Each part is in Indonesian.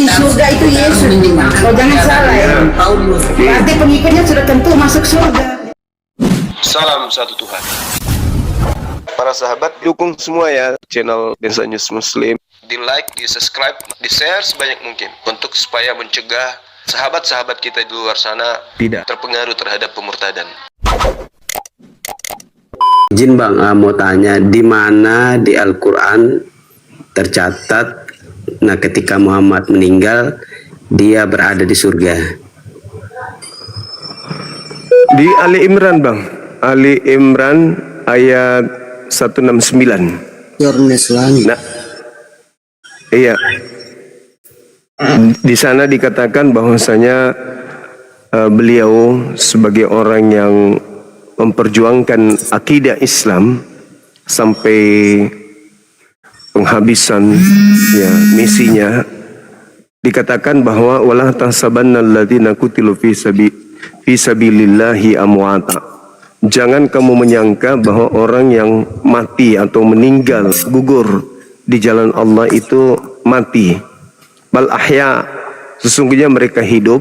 di surga itu Yesus. Oh, jangan salah ya. Berarti pengikutnya sudah tentu masuk surga. Salam satu Tuhan. Para sahabat, dukung semua ya channel Densa News Muslim. Di like, di subscribe, di share sebanyak mungkin untuk supaya mencegah sahabat-sahabat kita di luar sana tidak terpengaruh terhadap pemurtadan. Izin Bang, mau tanya, di mana di Al-Quran tercatat, nah ketika Muhammad meninggal, dia berada di surga? Di Ali Imran Bang, Ali Imran ayat 169. Yornes langit. Nah, iya. Di sana dikatakan bahwasanya beliau sebagai orang yang memperjuangkan akidah Islam sampai penghabisan ya misinya, dikatakan bahwa wala tahsabannal ladzina qutilu fi sabilillahi amwata. Jangan kamu menyangka bahwa orang yang mati atau meninggal gugur di jalan Allah itu mati. Bal ahya, sesungguhnya mereka hidup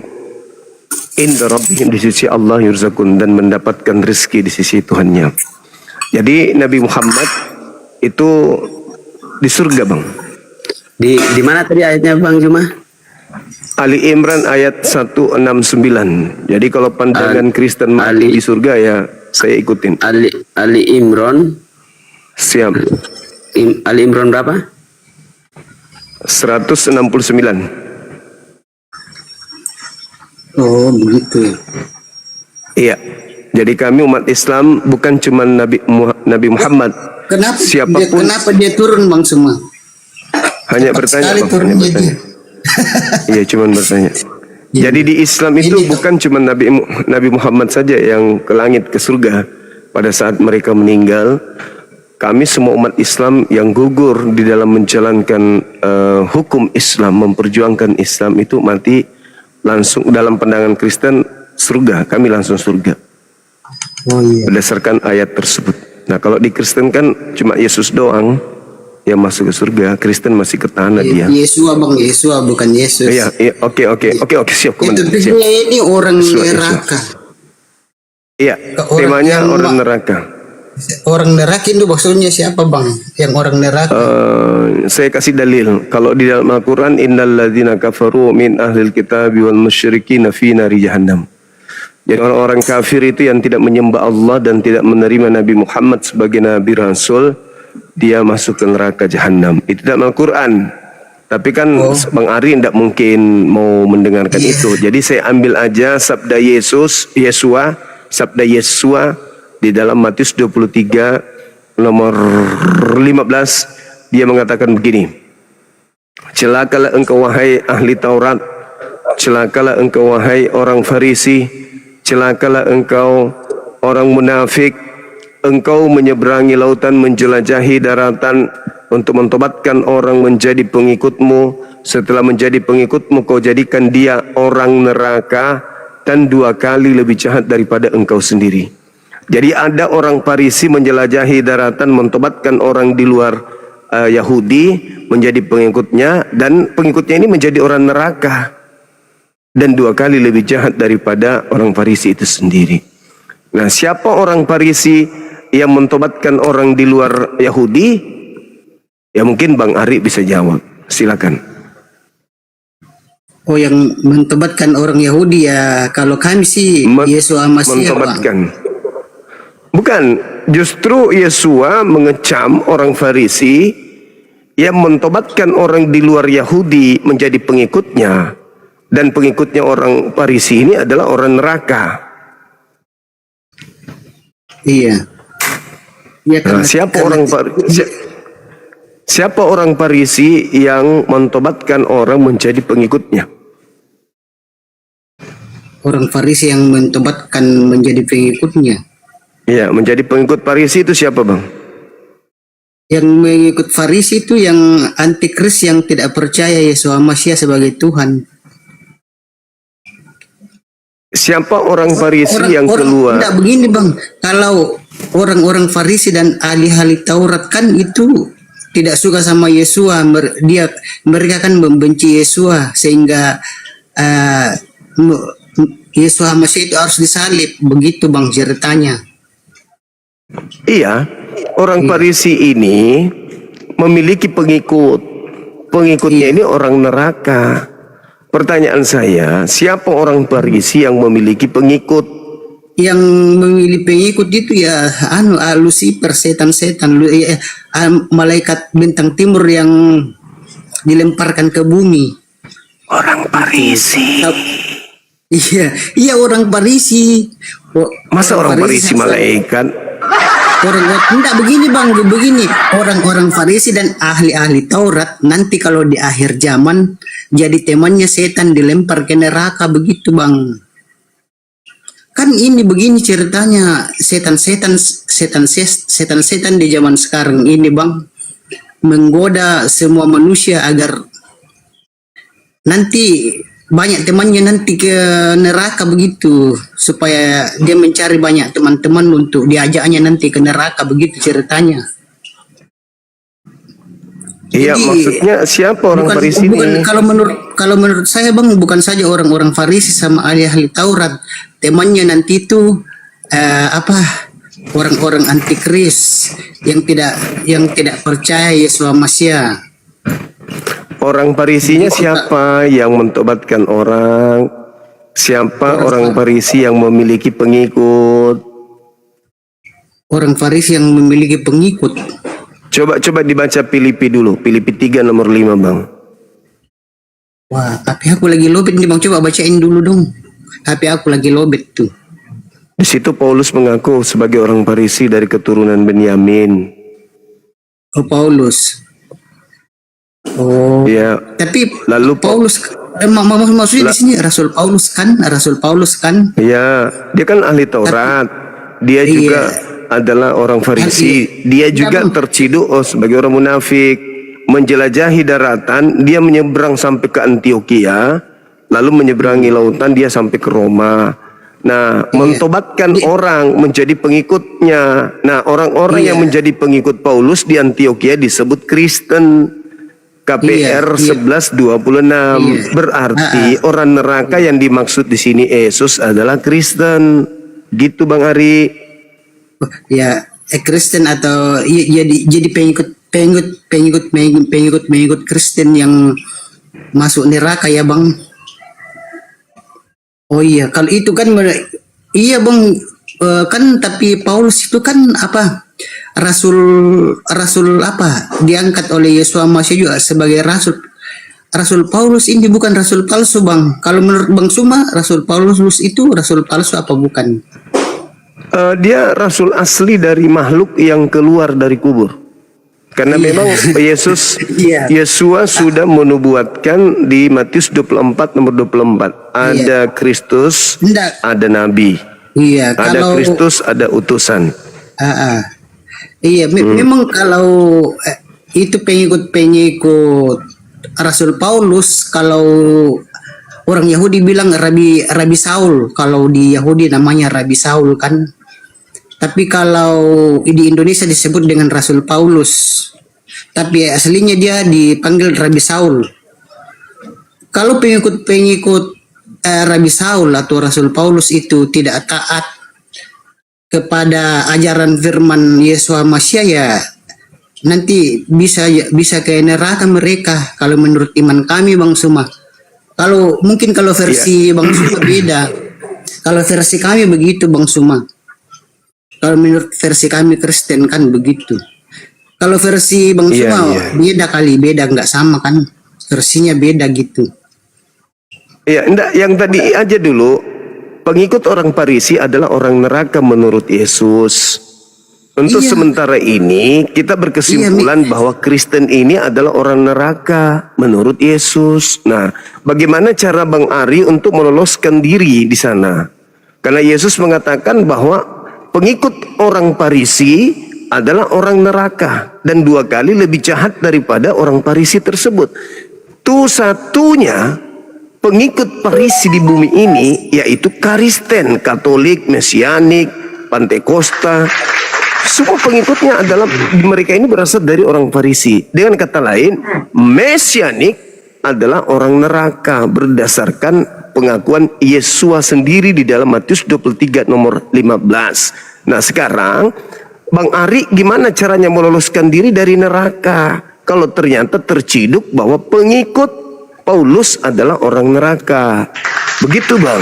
inda rabbihim, di sisi Allah, yurzakun, dan mendapatkan rezeki di sisi Tuhannya. Jadi Nabi Muhammad itu di surga Bang. Di mana tadi ayatnya Bang Juma? Ali Imran ayat 169. Jadi kalau pandangan Kristen mati di surga ya saya ikutin. Ali Imran. Siap. Ali Imran berapa? 169. Oh begitu. Iya. Jadi kami umat Islam bukan cuma Nabi Muhammad. Kenapa? Siapapun. Kenapa dia turun Bang semua? Hanya bertanya Bang. Hanya bertanya. Iya, cuman bertanya. Jadi di Islam itu bukan cuma Nabi Muhammad saja yang ke langit, ke surga pada saat mereka meninggal. Kami semua umat Islam yang gugur di dalam menjalankan hukum Islam, memperjuangkan Islam itu mati langsung dalam pandangan Kristen surga. Kami langsung surga. Oh iya. Berdasarkan ayat tersebut. Nah kalau di Kristen kan cuma Yesus doang yang masuk ke surga. Kristen masih ke tanah dia. Yesua Bang, Yesua bukan Yesus. Iya, oke, siap komandan. Itu ini orang neraka. Iya, temanya orang neraka. Orang neraka itu maksudnya siapa Bang? Yang orang neraka? Saya kasih dalil. Kalau di dalam Al-Quran, innal ladzina kafaru min ahlil kitabi wal musyrikin fi nari jahannam. Jadi orang-orang kafir itu yang tidak menyembah Allah dan tidak menerima Nabi Muhammad sebagai Nabi Rasul, dia masuk ke neraka jahanam. Itu dalam Al-Quran. Tapi kan Bang Ari tidak mungkin mau mendengarkan itu. Jadi saya ambil aja sabda Yesua di dalam Matius 23 nomor 15. Dia mengatakan begini. Celakalah engkau wahai ahli Taurat. Celakalah engkau wahai orang Farisi. Celakalah engkau orang munafik. Engkau menyeberangi lautan, menjelajahi daratan untuk mentobatkan orang menjadi pengikutmu. Setelah menjadi pengikutmu, kau jadikan dia orang neraka dan 2 kali lebih jahat daripada engkau sendiri. Jadi ada orang Farisi menjelajahi daratan, mentobatkan orang di luar Yahudi menjadi pengikutnya, dan pengikutnya ini menjadi orang neraka dan 2 kali lebih jahat daripada orang Farisi itu sendiri. Nah, siapa orang Farisi yang mentobatkan orang di luar Yahudi? Ya mungkin Bang Ari bisa jawab. Silakan. Oh, yang mentobatkan orang Yahudi ya. Kalau kami sih Yesua Masih mentobatkan. Bukan, justru Yesua mengecam orang Farisi yang mentobatkan orang di luar Yahudi menjadi pengikutnya, dan pengikutnya orang Farisi ini adalah orang neraka. Iya. Ya, Nah, siapa orang Farisi yang mentobatkan orang menjadi pengikutnya? Orang Farisi yang mentobatkan menjadi pengikutnya. Iya, menjadi pengikut Farisi itu siapa Bang? Yang mengikut Farisi itu yang antikris, yang tidak percaya Yesus Masih sebagai Tuhan. Siapa orang Farisi yang keluar? Tidak begini Bang, kalau orang-orang Farisi dan ahli-ahli Taurat kan itu tidak suka sama Yesua, mereka kan membenci Yesua sehingga Yesua Masih itu harus disalib, begitu Bang ceritanya. Iya, orang Farisi ini memiliki pengikut. Pengikutnya ini orang neraka. Pertanyaan saya, siapa orang Farisi yang memiliki pengikut? Yang memilih pengikut itu ya Lucifer, setan-setan, malaikat bintang timur yang dilemparkan ke bumi. Orang Farisi. Iya orang Farisi. Masa orang Farisi malaikat? Enggak begini Bang, begini. Orang-orang Farisi dan ahli-ahli Taurat nanti kalau di akhir zaman jadi temannya setan, dilempar ke neraka, begitu Bang. Kan ini begini ceritanya, setan-setan di zaman sekarang ini Bang menggoda semua manusia agar nanti banyak temannya nanti ke neraka, begitu, supaya dia mencari banyak teman-teman untuk diajaknya nanti ke neraka, begitu ceritanya. Iya, Jadi, maksudnya siapa orang Farisi ini? Kalau menurut saya Bang, bukan saja orang-orang Farisi sama ahli-ahli Taurat, temannya nanti itu orang-orang antikris yang tidak percaya Yesus Masih. Orang Farisinya siapa yang mentobatkan orang? Siapa orang Farisi yang memiliki pengikut? Orang Farisi yang memiliki pengikut. Coba dibaca Filipi dulu, Filipi 3 nomor 5 Bang. Wah, HP aku lagi lobet nih Bang, coba bacain dulu dong. HP aku lagi lobet tuh. Di situ Paulus mengaku sebagai orang Farisi dari keturunan Benyamin. Oh, Paulus. Oh. Ya. Tapi Lalu Paulus maksudnya di sini Rasul Paulus kan? Ya, dia kan ahli Taurat. Dia juga adalah orang Farisi. Dia juga terciduk sebagai orang munafik. Menjelajahi daratan, dia menyeberang sampai ke Antioquia, lalu menyeberangi lautan, dia sampai ke Roma. Nah, mentobatkan orang menjadi pengikutnya. Nah, orang-orang yang menjadi pengikut Paulus di Antioquia disebut Kristen. KPR 1126. Berarti orang neraka yang dimaksud di sini Yesus adalah Kristen. Gitu Bang Ari. Ya, Kristen atau jadi pengikut Kristen yang masuk neraka ya Bang. Oh iya, kalau itu kan iya Bang, kan tapi Paulus itu kan rasul diangkat oleh Yesus Masih juga sebagai rasul. Rasul Paulus ini bukan rasul palsu Bang. Kalau menurut Bang Suma, Rasul Paulus itu rasul palsu apa bukan? Dia rasul asli dari makhluk yang keluar dari kubur. Karena memang Yesus Yesua sudah menubuatkan di Matius 24 nomor 24. Ada Kristus, ada nabi. Iya, ada Kristus, ada utusan. Memang kalau itu pengikut Rasul Paulus, kalau orang Yahudi bilang Rabi Saul, kalau di Yahudi namanya Rabi Saul kan. Tapi kalau di Indonesia disebut dengan Rasul Paulus. Tapi aslinya dia dipanggil Rabi Saul. Kalau pengikut Rabi Saul atau Rasul Paulus itu tidak taat kepada ajaran firman Yesus Masih, ya nanti bisa ke neraka mereka kalau menurut iman kami Bang Suma. Kalau versi Bang Suma beda. Kalau versi kami begitu Bang Suma. Kalau menurut versi kami Kristen kan begitu. Kalau versi Bang Suma beda nggak sama kan? Versinya beda gitu. Iya, enggak, yang tadi aja dulu. Pengikut orang Farisi adalah orang neraka menurut Yesus. Untuk sementara ini kita berkesimpulan bahwa Kristen ini adalah orang neraka menurut Yesus. Nah, bagaimana cara Bang Ari untuk meloloskan diri di sana? Karena Yesus mengatakan bahwa pengikut orang Farisi adalah orang neraka dan 2 kali lebih jahat daripada orang Farisi tersebut. Satunya pengikut Farisi di bumi ini yaitu Kristen, Katolik, Mesianik, Pantekosta. Semua pengikutnya adalah mereka ini berasal dari orang Farisi. Dengan kata lain, mesianik adalah orang neraka berdasarkan pengakuan Yesua sendiri di dalam Matius 23 nomor 15. Nah sekarang Bang Ari gimana caranya meloloskan diri dari neraka kalau ternyata terciduk bahwa pengikut Paulus adalah orang neraka? Begitu Bang.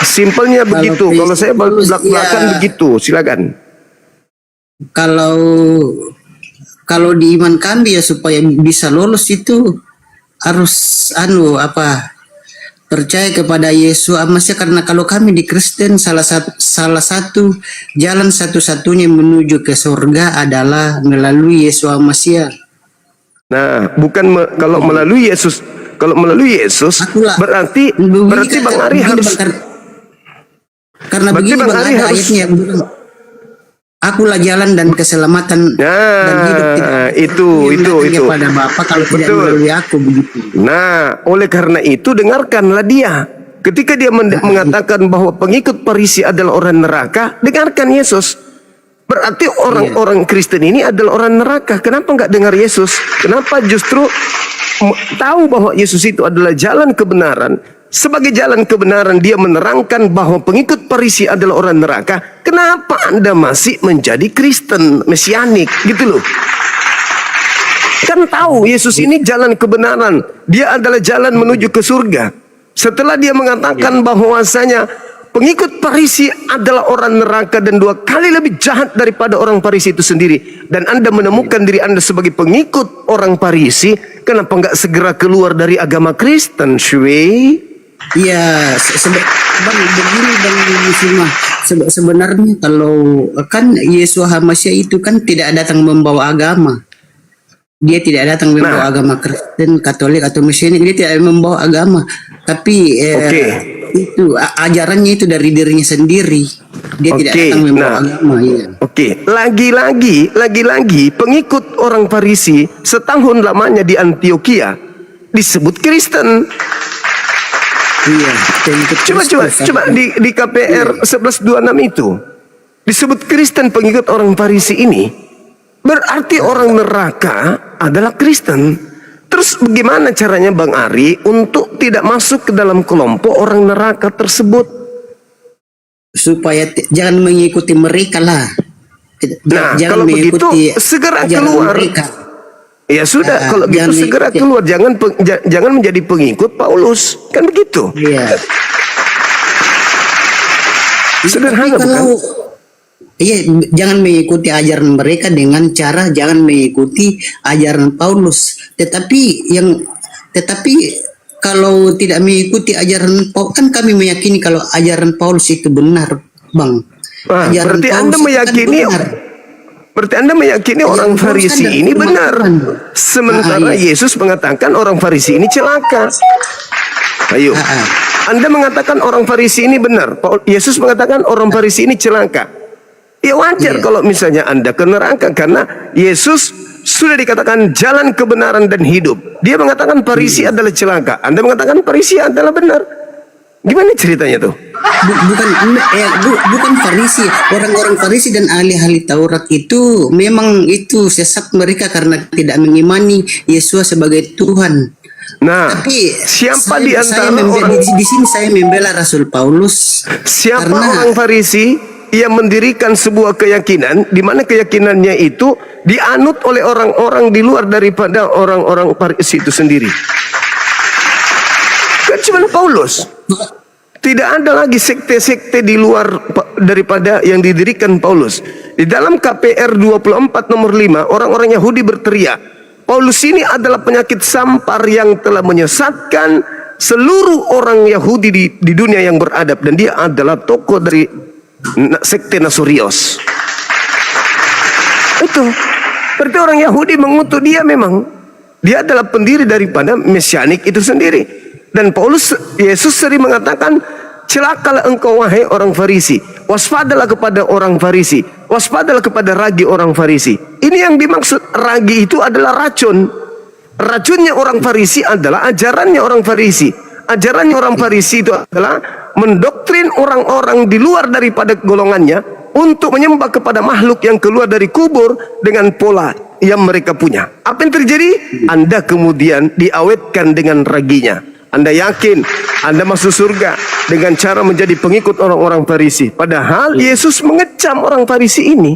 Simpelnya begitu. Kalau saya belak-belakan begitu. Silakan. Kalau di iman kami ya supaya bisa lolos itu harus percaya kepada Yesus Masih karena kalau kami di Kristen salah satu jalan satu-satunya menuju ke surga adalah melalui Yesus Masih. Nah, bukan kalau melalui Yesus. Kalau melalui Yesus berarti Bang Ari harus karena begini Bang, ada ayatnya yang bilang, Akulah jalan dan keselamatan dan hidup. Itu kepada Bapa kalau tidak melalui aku begitu. Nah, oleh karena itu dengarkanlah dia. Ketika dia mengatakan bahwa pengikut Farisi adalah orang neraka, dengarkan Yesus. Berarti orang-orang Kristen ini adalah orang neraka. Kenapa nggak dengar Yesus? Kenapa justru tahu bahwa Yesus itu adalah jalan kebenaran? Sebagai jalan kebenaran dia menerangkan bahwa pengikut Farisi adalah orang neraka. Kenapa Anda masih menjadi Kristen mesianik gitu loh? Kan tahu Yesus ini jalan kebenaran. Dia adalah jalan menuju ke surga. Setelah dia mengatakan bahwasanya pengikut Farisi adalah orang neraka dan 2 kali lebih jahat daripada orang Farisi itu sendiri, dan Anda menemukan diri Anda sebagai pengikut orang Farisi, kenapa nggak segera keluar dari agama Kristen, Shwe? Iya, begini Bang Muslimah. Sebenarnya kalau kan Yesus Masih itu kan tidak datang membawa agama. Dia tidak datang membawa agama Kristen, Katolik atau Mesianik. Dia tidak membawa agama, tapi itu ajarannya itu dari dirinya sendiri. Dia tidak datang membawa agama. Iya. Lagi-lagi pengikut orang Farisi setahun lamanya di Antioquia disebut Kristen. Iya, coba di KPR 1126 itu disebut Kristen pengikut orang Farisi ini. Berarti orang neraka adalah Kristen. Terus bagaimana caranya Bang Ari untuk tidak masuk ke dalam kelompok orang neraka tersebut? Supaya jangan mengikuti mereka lah. Nah, kalau begitu segera keluar. Ya sudah, kalau gitu segera keluar. Jangan menjadi pengikut Paulus. Kan begitu? Iya. Sederhana bukan? Iya, jangan mengikuti ajaran mereka dengan cara jangan mengikuti ajaran Paulus. Tetapi kalau tidak mengikuti ajaran Paulus, kan kami meyakini kalau ajaran Paulus itu benar, Bang. Berarti Anda meyakini orang Farisi ini benar. Sementara Yesus mengatakan orang Farisi ini celaka. Ayo. Anda mengatakan orang Farisi ini benar. Yesus mengatakan orang Farisi ini celaka. Ya wajar kalau misalnya Anda ke neraka, karena Yesus sudah dikatakan jalan kebenaran dan hidup. Dia mengatakan Farisi adalah celaka. Anda mengatakan Farisi adalah benar. Gimana ceritanya tuh? Bukan Farisi. Orang-orang Farisi dan ahli-ahli Taurat itu memang itu sesat mereka karena tidak mengimani Yesus sebagai Tuhan. Nah, tapi siapa di antara di sini saya membela Rasul Paulus. Siapa orang Farisi yang mendirikan sebuah keyakinan di mana keyakinannya itu dianut oleh orang-orang di luar daripada orang-orang Farisi itu sendiri? Kan cuma Paulus. Tidak ada lagi sekte-sekte di luar daripada yang didirikan Paulus. Di dalam KPR 24 nomor 5, orang-orang Yahudi berteriak, Paulus ini adalah penyakit sampar yang telah menyesatkan seluruh orang Yahudi di dunia yang beradab, dan dia adalah tokoh dari sekte Nasurios. Itu berarti orang Yahudi mengutuk dia. Memang dia adalah pendiri daripada mesianik itu sendiri. Dan Yesus sering mengatakan, celakalah engkau wahai orang Farisi, waspadalah kepada orang Farisi, waspadalah kepada ragi orang Farisi. Ini yang dimaksud ragi itu adalah racun. Racunnya orang Farisi adalah ajarannya orang Farisi. Ajarannya orang Farisi itu adalah mendoktrin orang-orang di luar daripada golongannya untuk menyembah kepada makhluk yang keluar dari kubur dengan pola yang mereka punya. Apa yang terjadi? Anda kemudian diawetkan dengan raginya. Anda yakin Anda masuk surga dengan cara menjadi pengikut orang-orang Farisi. Padahal Yesus mengecam orang Farisi ini.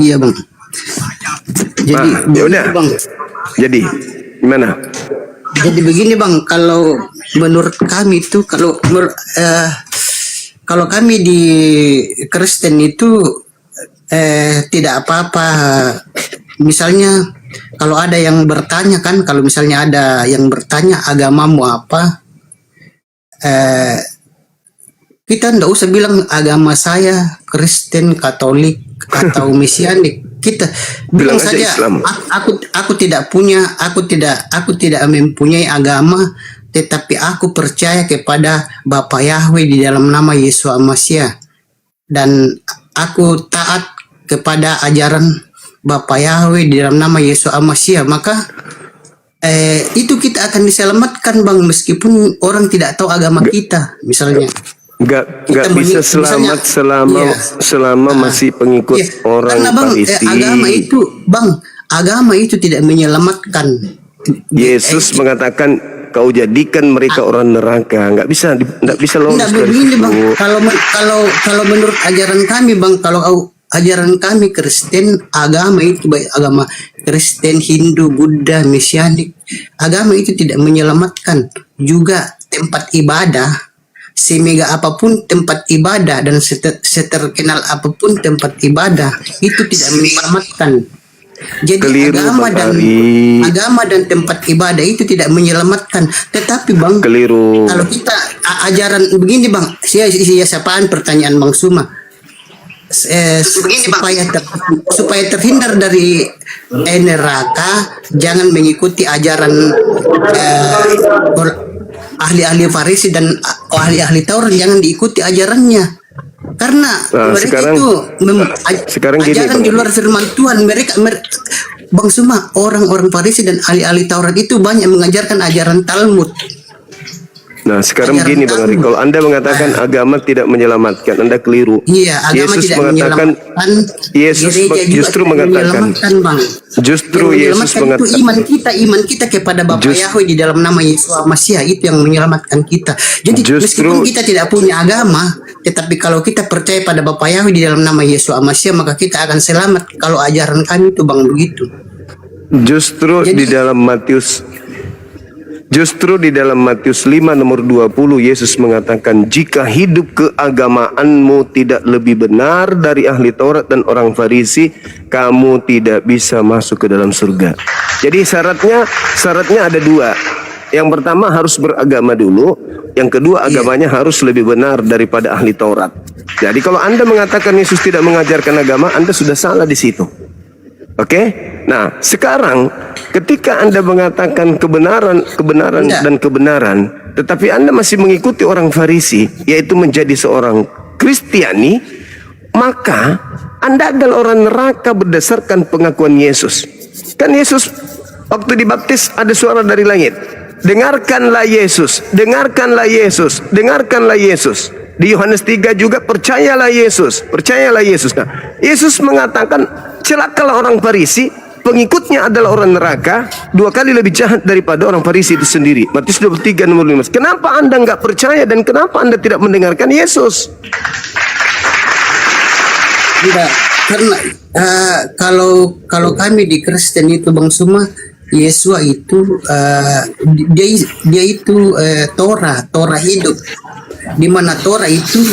Iya bang. Jadi Ya udah. bang. Jadi gimana? Jadi begini bang, kalau menurut kami itu kalau kami di Kristen itu tidak apa-apa. Misalnya kalau ada yang bertanya kan, kalau misalnya ada yang bertanya agamamu apa, kita ndak usah bilang agama saya Kristen, Katolik atau Mesianik. Kita bilang aja saja Islam. aku tidak mempunyai agama, tetapi aku percaya kepada Bapa Yahweh di dalam nama Yesus Masih, dan aku taat kepada ajaran Bapa Yahweh di dalam nama Yesus Masih. Maka itu kita akan diselamatkan bang, meskipun orang tidak tahu agama kita misalnya. Nggak Kita bisa misalnya, selamat selama masih pengikut iya. orang Karena bang, Farisi. agama itu tidak menyelamatkan. Yesus mengatakan kau jadikan mereka orang neraka. Nggak bisa lolos Tidak dari begini situ. bang. Kalau menurut ajaran kami bang, kalau ajaran kami Kristen, agama itu baik agama Kristen, Hindu, Buddha, Mesianik, agama itu tidak menyelamatkan. Juga tempat ibadah, semega apapun tempat ibadah dan seterkenal apapun tempat ibadah, itu tidak menyelamatkan. Jadi Keliru, agama dan tempat ibadah itu tidak menyelamatkan. Tetapi bang, Keliru. kalau kita ajaran begini bang, siapaan pertanyaan bang Suma, supaya terhindar dari neraka, jangan mengikuti ajaran ahli-ahli Farisi dan ahli-ahli Taurat, jangan diikuti ajarannya. Karena mereka sekarang gini, ajaran Bang. di luar firman Tuhan. Mereka Bang Suma, orang-orang Farisi dan ahli-ahli Taurat itu banyak mengajarkan ajaran Talmud. Nah sekarang Ajaran begini Bang Ari, Talmud. kalau Anda mengatakan agama tidak menyelamatkan, Anda keliru. Iya, agama Yesus tidak mengatakan, menyelamatkan. Yesus Gereja juga justru tidak mengatakan, menyelamatkan, Bang. justru Yang Yesus menyelamatkan itu mengatakan, iman kita kepada Bapa Yahweh di dalam nama Yesus Masih, itu yang menyelamatkan kita. Jadi meskipun kita tidak punya agama, tetapi kalau kita percaya pada Bapa Yahweh di dalam nama Yesus Masih, maka kita akan selamat. Kalau ajaran kami itu bang begitu. Justru di dalam Matius 5 nomor 20 Yesus mengatakan, jika hidup keagamaanmu tidak lebih benar dari ahli Taurat dan orang Farisi, kamu tidak bisa masuk ke dalam surga. Jadi syaratnya ada dua. Yang pertama harus beragama dulu, yang kedua agamanya harus lebih benar daripada ahli Taurat. Jadi kalau Anda mengatakan Yesus tidak mengajarkan agama, Anda sudah salah di situ. Oke? Nah, sekarang ketika Anda mengatakan kebenaran dan kebenaran, tetapi Anda masih mengikuti orang Farisi, yaitu menjadi seorang Kristiani, maka Anda adalah orang neraka berdasarkan pengakuan Yesus. Kan Yesus waktu dibaptis ada suara dari langit, dengarkanlah Yesus, dengarkanlah Yesus, dengarkanlah Yesus. Di Yohanes 3 juga, percayalah Yesus, percayalah Yesus. Nah, Yesus mengatakan, celakalah orang Farisi, pengikutnya adalah orang neraka, 2 kali lebih jahat daripada orang Farisi itu sendiri. Matius 23 nomor 15. Kenapa Anda nggak percaya dan kenapa Anda tidak mendengarkan Yesus? Tidak, karena kalau kami di Kristen itu bang Suma, Yesus itu dia itu Torah hidup, di mana Torah itu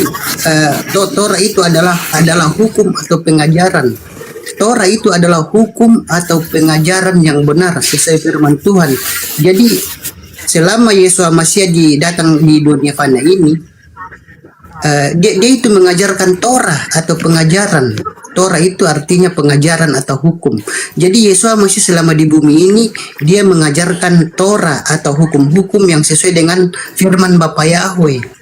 adalah hukum atau pengajaran. Torah itu adalah hukum atau pengajaran yang benar sesuai firman Tuhan. Jadi selama Yesus Masih datang di dunia fana ini, dia itu mengajarkan Torah atau pengajaran. Torah itu artinya pengajaran atau hukum. Jadi Yesus Masih selama di bumi ini, dia mengajarkan Torah atau hukum-hukum yang sesuai dengan firman Bapa Yahweh.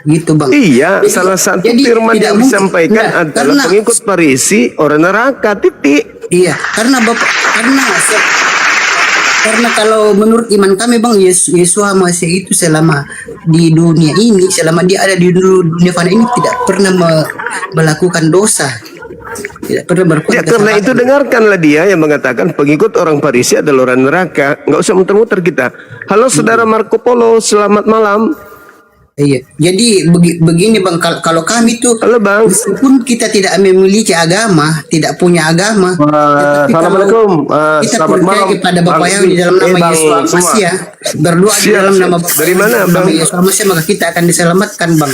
Gitu bang. Iya, salah satu firman yang disampaikan adalah pengikut Farisi orang neraka, titik. Iya, karena Karena kalau menurut iman kami Bang, Yesua Masih itu selama di dunia ini, selama dia ada di dunia fana ini tidak pernah melakukan dosa. Tidak pernah berbuat Ya karena itu dengarkanlah dia yang mengatakan pengikut orang Farisi adalah orang neraka. Nggak usah muter-muter kita. Halo saudara Marco Polo, selamat malam. Iya, jadi begini Bang, kalau kami tuh, Halo Bang. meskipun kita tidak memiliki agama, tidak punya agama, tetapi Assalamualaikum. kalau kita Selamat percaya malam, kepada Bapa Bang yang di dalam nama Bang Yesus semua. Masih, berdoa di Siap, dalam siap. nama Bapa Dari yang mana, di dalam Bang? nama Yesus Masih, maka kita akan diselamatkan Bang.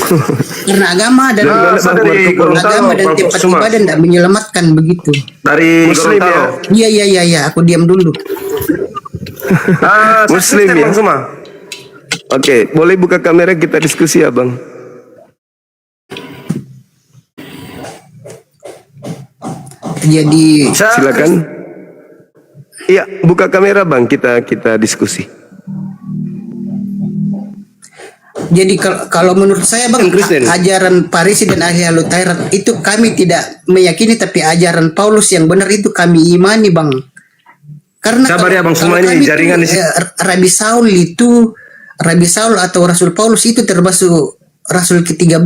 Karena agama dan Dari mana, Bang? Dari Gorontalo, agama dan Bang tempat Kusuma. ibadah tidak menyelamatkan begitu. Dari Muslim Gorontalo. ya? Iya, aku diam dulu. Muslim ya? Bang Suma. Oke, boleh buka kamera kita diskusi ya Bang? Jadi Silakan. Iya, buka kamera Bang, kita diskusi. Jadi kalau menurut saya Bang, Kristen. ajaran Farisi dan Ahli Taurat itu kami tidak meyakini, tapi ajaran Paulus yang benar itu kami imani Bang. Karena Sabar ya, Bang, semua ini kami jaringan tuh, di sini. Rabi Saul atau Rasul Paulus itu termasuk Rasul ke-13.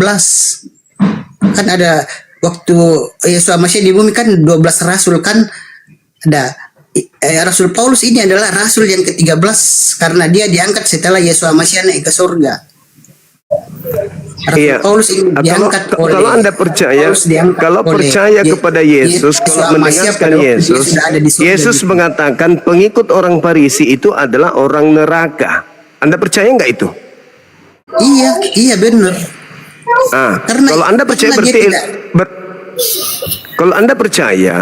Kan ada waktu Yesus Masih di bumi kan 12 rasul kan ada. Rasul Paulus ini adalah rasul yang ke-13 karena dia diangkat setelah Yesus Masih naik ke surga. Rasul Iya. Paulus ini diangkat Kalau Anda percaya, Paulus diangkat kalau oleh percaya kepada Yesus, Yesus kalau mendengarkan pada waktu dia Yesus, sudah ada di surga Yesus gitu. mengatakan pengikut orang Farisi itu adalah orang neraka. Anda percaya nggak itu? Iya benar. Karena- Kalau Anda percaya karena dia berarti tidak- kalau Anda percaya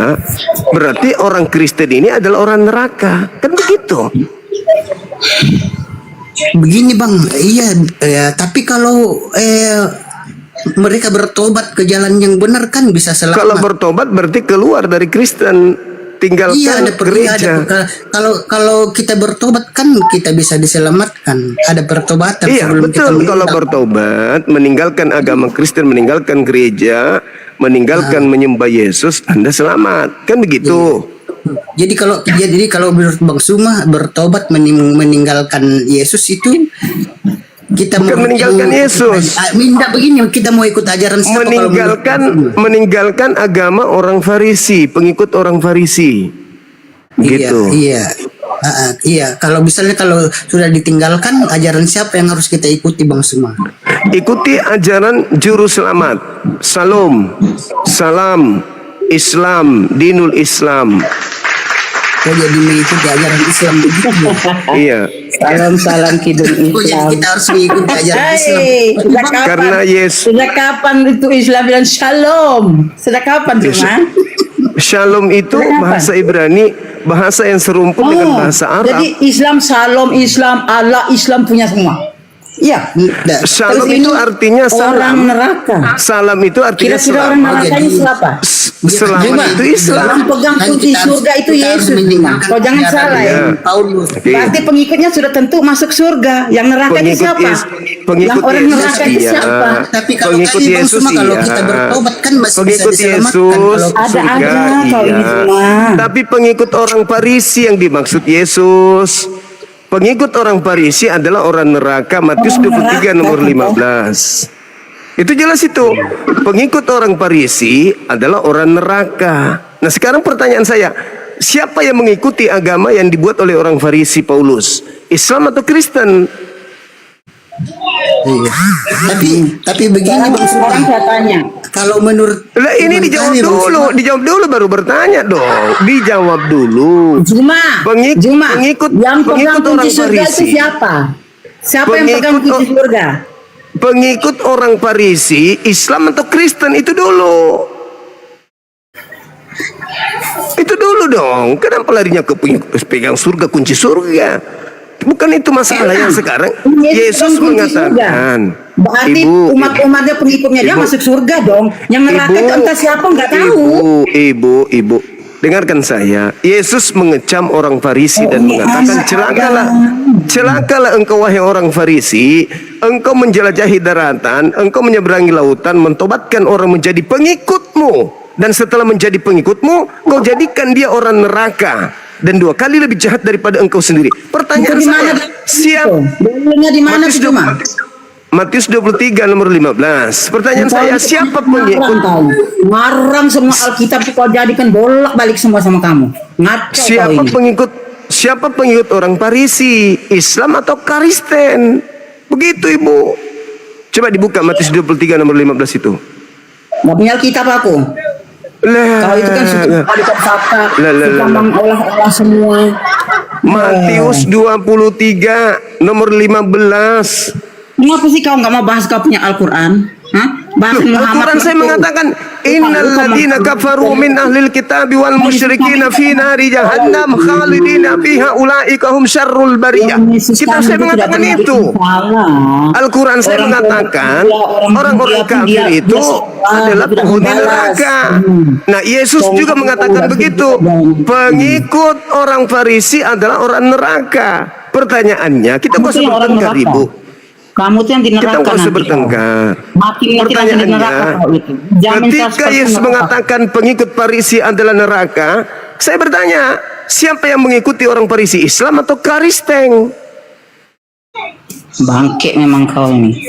berarti orang Kristen ini adalah orang neraka. Kan begitu. Begini Bang, tapi kalau mereka bertobat ke jalan yang benar kan bisa selamat. Kalau bertobat berarti keluar dari Kristen, tinggalkan Iya, gereja. kalau kita bertobat kan kita bisa diselamatkan. Ada pertobatan Iya sebelum kita betul, kalau meninggal. bertobat, meninggalkan agama Kristen, meninggalkan gereja, meninggalkan menyembah Yesus, Anda selamat. Kan begitu. Jadi kalau menurut Bang Suma bertobat meninggalkan Yesus itu kita Bukan meninggalkan Yesus. Minta begini, kita mau ikut ajaran siapa kalau menurut Bang Suma? meninggalkan agama orang Farisi, pengikut orang Farisi. Gitu. Iya. Kalau misalnya kalau sudah ditinggalkan, ajaran siapa yang harus kita ikuti Bang Suma? Ikuti ajaran juru selamat. Salam, Islam, dinul Islam. Kok jadi mengikuti ajaran Islam begitu? Iya. Salam kidul Kok jadi Islam. kita harus mengikuti ajaran Islam? Hei, Karena Yesus, sejak kapan itu Islam bilang shalom? Sejak kapan Yesus. cuma? Shalom itu Kenapa? bahasa Ibrani, bahasa yang serumpun dengan bahasa Arab. Jadi Islam shalom, Islam Allah, Islam punya semua. Iya. Shalom Terus itu ini artinya orang salam. neraka. Salam itu artinya Kira-kira orang selamat. neraka ini siapa? Selamat Coba. itu Islam. Yang pegang Kan kunci kita harus- surga itu kita harus Yesus. meninggalkan Kau jangan ajaran salah ya. Iya. Paulus. Oke. Berarti pengikutnya sudah tentu masuk surga. Yang neraka itu siapa? Pengikut Yang orang Yesus neraka itu iya. siapa? Tapi kalau Pengikut tadi Bang Yesus Suma, kalau iya. kita bertobat kan masih bisa Pengikut diselamatkan. Yesus Kalau Ada surga aja kau ini iya. semua. Tapi pengikut orang Farisi yang dimaksud Yesus. Pengikut orang Farisi adalah orang neraka. Matius 23 nomor 15. Itu jelas itu. Pengikut orang Farisi adalah orang neraka. Nah sekarang pertanyaan saya, siapa yang mengikuti agama yang dibuat oleh orang Farisi Paulus? Islam atau Kristen? tapi begini Bang Suma, Orang saya tanya. kalau menurut Lah ini iman dijawab kami, Bang dulu, Suma, dijawab dulu baru bertanya dong. Dijawab dulu. Juma, Pengikut yang pegang orang kunci surga itu Farisi. siapa? Siapa yang pegang Pengikut kunci surga? Pengikut orang Farisi, Islam atau Kristen itu dulu. Itu dulu dong. Kenapa larinya ke pegang surga, kunci surga? Bukan itu masalah yang sekarang. Yesus pegang kunci mengatakan, surga. Berarti umat-umatnya pengikutnya dia Ibu. masuk surga dong. Yang neraka itu entah siapa nggak tahu. Ibu, dengarkan saya. Yesus mengecam orang Farisi dan mengatakan, celakalah engkau wahai orang Farisi, engkau menjelajahi daratan, engkau menyeberangi lautan, mentobatkan orang menjadi pengikutmu, dan setelah menjadi pengikutmu, kau jadikan dia orang neraka. dan 2 kali lebih jahat daripada engkau sendiri. Pertanyaan Itu di mana? saya, siapa? Dalilnya di mana Matius itu mah? Matius 23 nomor 15. Pertanyaan saya, siapa pengikut? Ngarang semua Alkitab itu kau jadikan bolak-balik semua sama kamu. Ngaco kau ini. Siapa pengikut orang Parisi, Islam atau Kristen? Begitu Ibu. Coba dibuka Matius 23 nomor 15 itu. Nggak punya Alkitab aku. Kau itu kan suka kata, suka mengolah-olah semua. Matius 23 nomor 15. Kenapa sih kau nggak mau bahas kau punya Al-Quran? Hah? Bahas Muhammad. Al-Quran saya mengatakan innal ladzina kafaru min ahlil kitabi wal musyrikina fi nari jahannam khalidina fiha ulaika hum syarrul bariyah. Kita saya mengatakan itu. Al-Quran saya mengatakan orang-orang kafir itu adalah penghuni neraka. Nah, Yesus juga mengatakan begitu. Pengikut orang Farisi adalah orang neraka. Pertanyaannya, kita nggak usah bertengkar, Ibu. Kamu tuh yang di neraka. Kita nggak usah nanti, bertengkar. Mati nanti di neraka kau itu. Jamin Ketika 100% Yesus neraka. mengatakan pengikut Farisi adalah neraka, saya bertanya, siapa yang mengikuti orang Farisi, Islam atau Kristen? Bangke memang kau ini.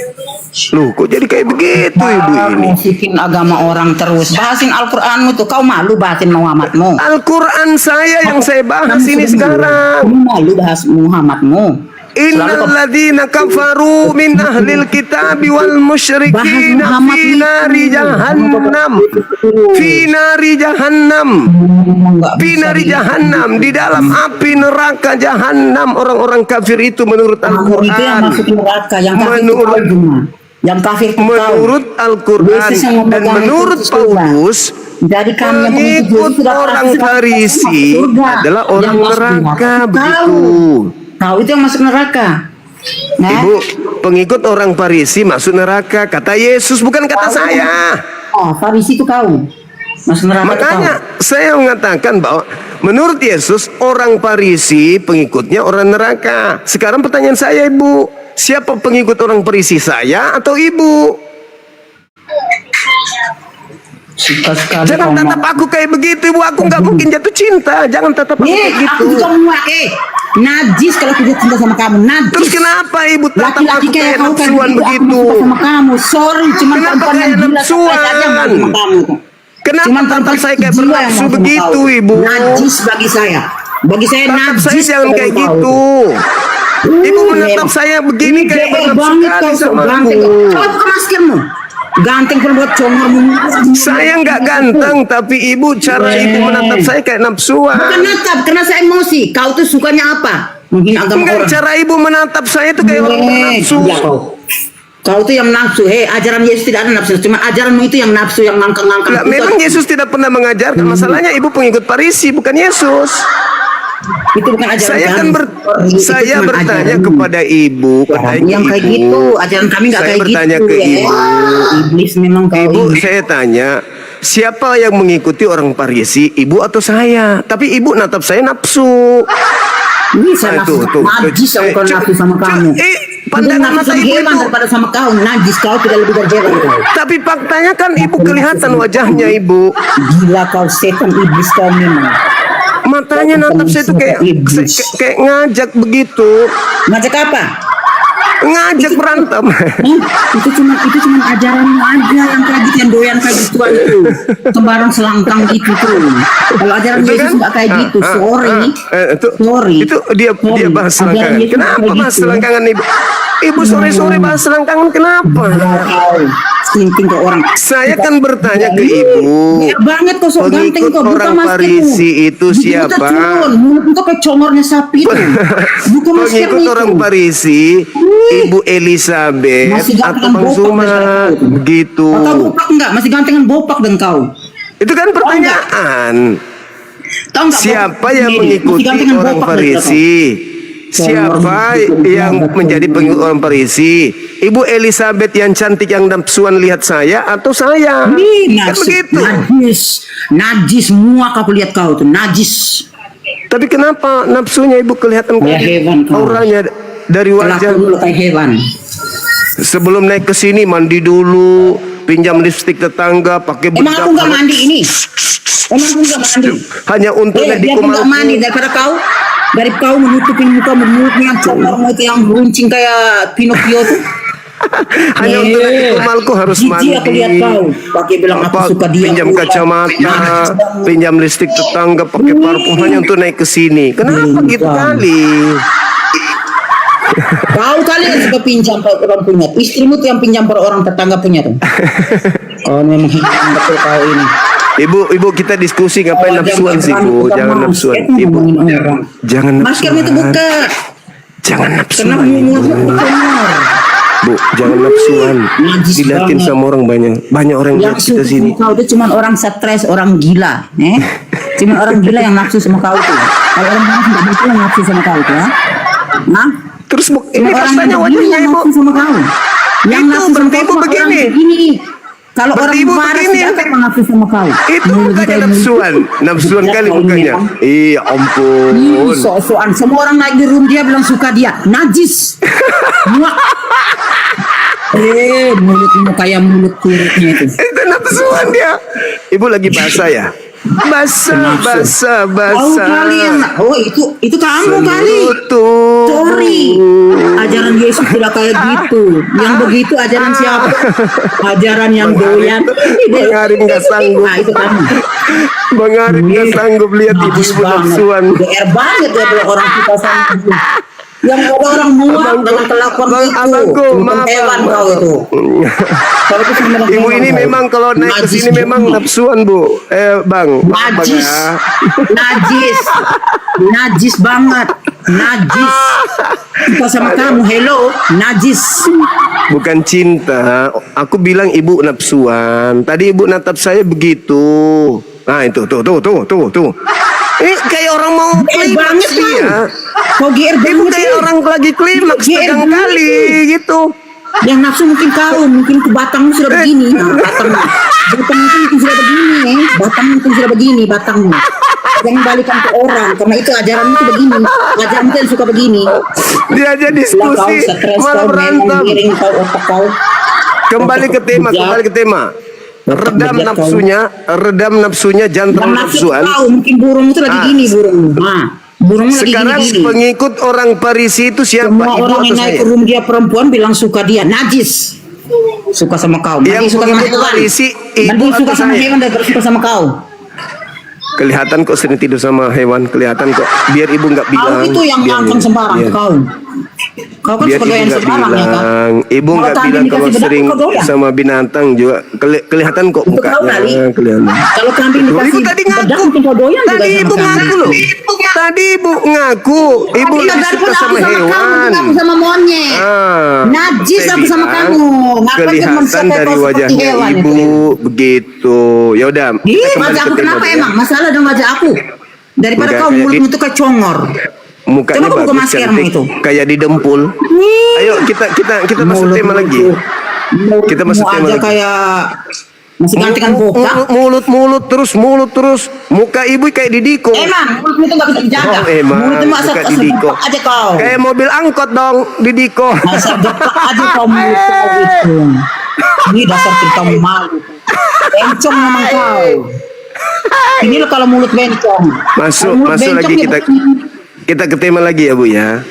Loh, kok jadi kayak begitu Ibu ini? Musikin agama orang terus. Bahasin Al-Quranmu tuh. Kau malu bahasin Muhammadmu. Al-Quran saya yang saya bahas ini sekarang. Kamu malu bahas Muhammadmu. Innal ladzina kafaru min ahlil kitabi wal musyrikina fi nari jahannam. Fi nari jahannam. Fi nari jahannam, di dalam api neraka jahannam. Orang-orang kafir itu menurut Itu yang Al-Quran. masuk neraka. Yang kafir itu Menurut- kau cuma. Yang kafir itu kau. Menurut Al-Quran Yesus yang dan memegang menurut itu surga. Paulus, Jadi kami yang pengikut sudah orang pasti Farisi masuk surga. adalah orang Yang masuk neraka, Kau. begitu. Kau itu yang masuk neraka. Nah, Ibu, pengikut orang Farisi masuk neraka. Kata Yesus, bukan kata saya. oh, Farisi itu kau. Masuk neraka itu Makanya saya mengatakan bahwa menurut Yesus orang Farisi pengikutnya orang neraka. Sekarang pertanyaan saya, Ibu, siapa pengikut orang Farisi, saya atau Ibu? Suka sekali Jangan kau tatap mau. aku kayak begitu, Ibu. Aku nggak mungkin jatuh cinta. Jangan tatap aku kayak gitu. Aku juga muak, najis kalau aku jatuh cinta sama kamu, najis. Terus kenapa Ibu tatap Laki-laki aku kayak kayak kau kan nafsuan aku begitu? suka sama kamu. Sorry, cuma Kenapa perempuan kayak yang gila nafsuan? saja yang mau sama kamu. Kenapa Cuman tatap perempuan saya kayak jiwa yang bernafsu mau sama begitu, kau. Ibu? Najis bagi saya. Bagi saya Tatap najis. saya jangan kalau kayak kau. gitu. Ibu menatap saya begini kayak bernafsu sekali sama aku. Coba buka maskermu. Ganteng pun buat congormu. Saya nggak ganteng, tapi Ibu cara Ibu menatap saya kayak nafsuan. Bukan natap, karena saya emosi. Kau tuh sukanya apa? Menghina agama Enggak, orang. cara Ibu menatap saya itu kayak orang bernafsu. Gila kau. Kau tuh yang nafsu. Ajaran Yesus tidak ada nafsu. Cuma ajaranmu itu yang nafsu, yang ngangkang-ngangkang. Enggak, memang Yesus tidak pernah mengajarkan. Masalahnya Ibu pengikut Farisi, bukan Yesus. Itu bukan ajaran Saya kan Itu saya cuma bertanya ajaran. kepada Ibu, Yang kayak gitu, ajaran kami nggak Saya kayak bertanya gitu. ke Ibu. Iblis memang kau. Ibu, saya tanya, siapa yang mengikuti orang Farisi, Ibu atau saya? Tapi Ibu natap saya nafsu. Ini saya Tuh, nafsu. tuh. Najis aku kalau Cuk, nafsu sama cuk, kamu. pandangan Nafsu mata sama Ibu hewan itu. daripada sama kau. Najis kau tidak lebih dari hewan kau. Tapi faktanya kan Ibu kelihatan wajahnya, Ibu. Gila kau, setan iblis kau memang. Matanya natap saya itu kayak ngajak begitu. Ngajak apa? Ngajak berantem. Itu cuma ajaranmu aja yang kayak gitu, yang doyan kayak gituan itu. Sembarang selangkang gitu tuh. Kalau ajaran Itu Yesus kan? nggak kayak gitu. Sorry. Sorry. Itu dia bahas selangkangan. Kenapa bahas selangkangan Ibu? Ibu sore-sore bahas selangkangan kenapa? Sinting ke orang. Saya kan bertanya ke Ibu. Ya banget kau sok ganteng Pengikut kau. Buka orang maskermu. Farisi itu siapa? Mulut kau kayak congornya sapi itu. Buka maskermu Pengikut itu. orang Farisi, Ibu Elizabeth Masih atau gantengan Bang bopak Suma daripada begitu. Atau bopak enggak? Masih gantengan bopak dan kau. Itu kan pertanyaan. Tahu enggak? Siapa yang mengikuti orang Farisi? Siapa yang menjadi pengikut orang Farisi? Ibu Elizabeth yang cantik yang nafsuan lihat saya atau saya? Kan begitu. Najis semua kau lihat kau tuh najis. Tapi kenapa nafsunya Ibu kelihatan Kayak hewan kau. auranya dari wajah? Kelakuan dulu kayak hewan. Sebelum naik ke sini mandi dulu, pinjam lipstik tetangga, pakai Emang aku nggak mandi ini? Emang pun nggak mandi. Hanya untuk Dia Nadi pun nggak mandi Kumalku. daripada kau. Dari kau menutupin muka mulutnya yang comor itu yang runcing kayak Pinocchio tuh. Hanya untuk Nadi Kumalku harus mandi. Jijik aku lihat kau. Pakai bilang aku suka dia. Pinjam aku- kacamata, pinjam listrik tetangga, pakai parfum hanya untuk naik ke sini. Kenapa gitu kali? Kau kali yang suka pinjam per orang punya. Istrimu tuh yang pinjam per orang tetangga punya tuh. Oh memang hitam betul kau ini. Ibu kita diskusi ngapain nafsuan sih Bu? Jangan nafsuan, Ibu. Jangan Maskernya itu nafsuan. buka. Jangan Karena nafsuan. mulutnya comor. Bu, jangan nafsuan. Najis Dilihatin banget. sama orang banyak orang Yang lihat kita suka sini. sama kau itu cuma orang stres, orang gila, Cuma orang gila yang nafsu sama kau tuh. Kalau orang nafsu tidak betul yang nafsu sama kau tuh, ya. Nah, Terus Bu, ini cuma orang pastanya yang wajahnya yang Ibu. nafsu sama kau. Yang Itu, nafsu sama berarti kau Ibu cuma orang begini. begini. Kalau Berarti orang Ibu waras begini, tidak ya? akan nafsu sama kau. Itu Mulut bukannya kayak nafsuan. Nafsuan Lihat kali kau ini bukannya. memang. Iya ampun. So-soan. Semua orang naik di room dia bilang suka dia. Najis. Muak. Mulutmu kayak mulut turutnya itu. Itu nafsuan dia. Ibu lagi basah ya? Basah. Tahu kali yang oh itu kamu kali. Selutut. Sorry. Ajaran Yesus tidak kayak gitu. Yang begitu ajaran siapa? Ajaran yang doyan. Bang Arif nggak sanggup. Nah, itu kamu. Bang Arif nggak sanggup lihat Najis ibu-ibu banget. nafsuan. GR banget ya kalau orang kita sama. Yang ada orang muak Abangku, dengan kelakuan Bang, itu. abangku, Bukan maaf, hewan maaf. kau itu. Kalau itu sama dengan Ibu hewan ini kau. memang kalau naik ke Najis sini memang banget. nafsuan Bu. Bang, maaf, Bang Najis, ya. najis banget, najis. Kita sama kamu, hello, najis. Bukan cinta. Aku bilang ibu nafsuan. Tadi ibu natap saya begitu. Nah itu tuh. Ini kayak orang mau klimaks banget dia. Kau GR Ibu banget kayak sih. orang lagi klimaks GR pegang banget kali gitu. Yang nafsu mungkin kau, mungkin ke batangmu sudah begini. Nah, batangmu mungkin sudah begini, batangmu mungkin sudah begini, batangmu. Jangan balikan ke orang, karena itu ajaran itu begini. Ajaran itu yang suka begini. Dia aja Lah kau diskusi stres, malah kau berantem. miring kau otak kau. Kembali ke tema. Redam nafsunya, jangan Yang nafsu nafsuan. kau, mungkin burung itu lagi gini burung. Nah, burungnya lagi Sekarang gini. pengikut orang Parisi itu siapa? Semua Ibu orang atau yang naik saya? ke room dia perempuan bilang suka dia najis. Suka sama kau. Mending Yang suka sama pengikut hewan. Parisi, ibu Mending suka atau sama saya? hewan daripada suka sama kau. Kelihatan kok sering tidur sama hewan, kelihatan kok. Biar ibu nggak Kau bilang. itu yang biar- ngangkang sembarang biar- kau. Kau kan Biar suka ibu doyan nggak sembarang ya kan. bilang, ibu Kalau nggak kambing bilang dikasih kalau bedak, sering kau doyan. sama binatang juga kelihatan kok Itu kau mukanya, kali. kelihatan. Kalau kambing Loh, dikasih ibu tadi bedak ngaku. mungkin kau doyan juga Tadi sama ibu kambing. ngaku loh. Tadi ibu ngaku, ibu Iya, lebih daripada suka aku sama kamu, hewan. aku sama monyet. Najis saya aku sama bilang, kamu. Ngapain kelihatan manusia kayak dari kau seperti wajahnya hewan ibu itu? begitu. Ya udah, Ih, kita kembali wajah ke aku tema, kenapa Bu, ya. emang? Masalah dong wajah aku. Daripada Enggak, kau kayak mulutmu itu kayak congor. Mukanya Coba kau buka bagus, maskermu cantik, itu. kayak didempul. Ayo kita masuk tema lagi. Kita masuk tema aja lagi. kayak masih gantikan botak. Mulut terus. Muka ibu kayak Didiko. Emang mulutmu itu nggak bisa dijaga. Oh, emang. Mulutmu asal Bukan asal Didiko. gepak aja kau. Kayak mobil angkot dong, Didiko. Asal gepak aja kau mulut kau itu. Ini dasar kita malu. Bencong memang kau. Ini lo kalau mulut bencong. Masuk Kalau mulut bencong lagi ya kita ke tema lagi ya Bu ya.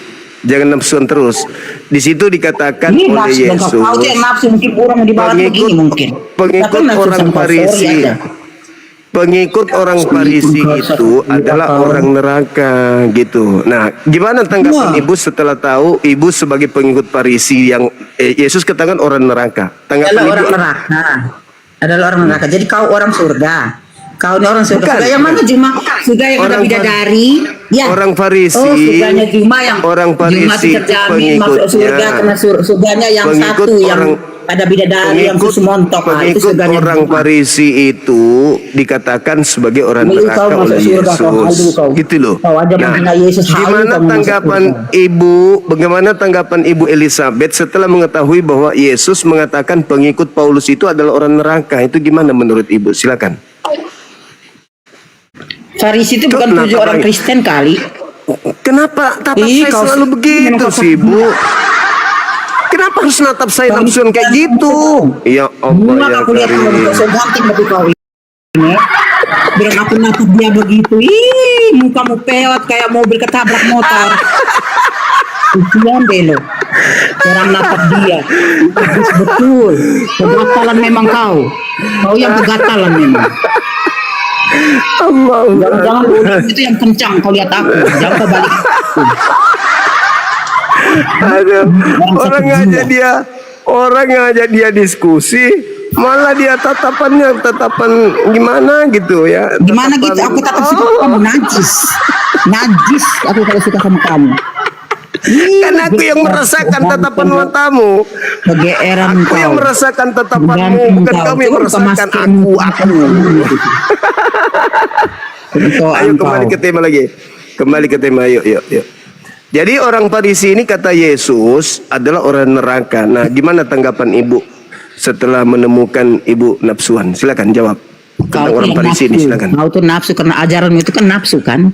Jangan nafsuan terus. Di situ dikatakan ini oleh nafsu dan Yesus. kau tuh yang nafsu mungkin orang di bawah begini mungkin. pengikut Tapi nafsu orang sama kau, sorry Farisi. aja. Pengikut orang Farisi itu adalah orang neraka gitu. Nah, gimana tanggapan Wah. ibu setelah tahu ibu sebagai pengikut Farisi yang Yesus katakan orang neraka? Tanggapan Adalah ibu orang neraka. Adalah orang neraka. Jadi kau orang surga. Kau ini orang surga. Bukan. Surga yang mana Juma? Surga yang ada Orang bidadari. Ya. orang Farisi. Oh, surganya Juma yang orang Farisi Juma terjamin masuk surga karena surganya yang Pengikut satu yang orang- ada bidadari yang susu montok. Nah, itu pengikut surganya orang Juma. Farisi itu dikatakan sebagai orang Dulu kau neraka masuk oleh surga, kau halu Yesus. kau. Gitu loh. Kau aja menghina Yesus, halu gimana kau masuk tanggapan surga. bagaimana tanggapan Ibu Elizabeth setelah mengetahui bahwa Yesus mengatakan pengikut Paulus itu adalah orang neraka? Itu gimana menurut Ibu? Silakan. Farisi itu bukan Kenapa, 7 orang Bang? Kristen kali. Kenapa tatap Ih, saya kau selalu begitu memang kau sih, Bu? Kenapa harus natap saya Kau nafsuan kayak ini- gitu? Ya Allah Muak ya aku lihat kau Karim. so ganting bagi kau ini. Bilang aku natap dia begitu. Ih, mukamu pewat kayak mobil ketabrak motor. Kesian deh lo. Orang natap dia. Bagus betul. Kegatalan memang kau. Kau yang kegatalan memang. Allah. Jangan itu yang kencang kau lihat aku. Jangan kau balik. Aduh, orang ngajak dia diskusi, malah dia tatapan gimana gitu ya. Gimana gitu? Aku tetap suka kamu najis. Najis aku kalau suka sama kamu. Kan aku yang merasakan tatapan matamu. Kegeeran Aku yang kau. merasakan tatapanmu, Gantung bukan kau. kamu yang Coba merasakan maskermu, aku. Ayo kembali ke tema lagi. Kembali ke tema, yuk. Jadi orang Farisi ini kata Yesus adalah orang neraka. Nah, gimana tanggapan ibu setelah menemukan ibu nafsuan? Silakan jawab tentang Kau orang tuh Farisi ini. nafsu. Silakan. Kau tuh nafsu karena ajaranmu itu kan nafsu kan.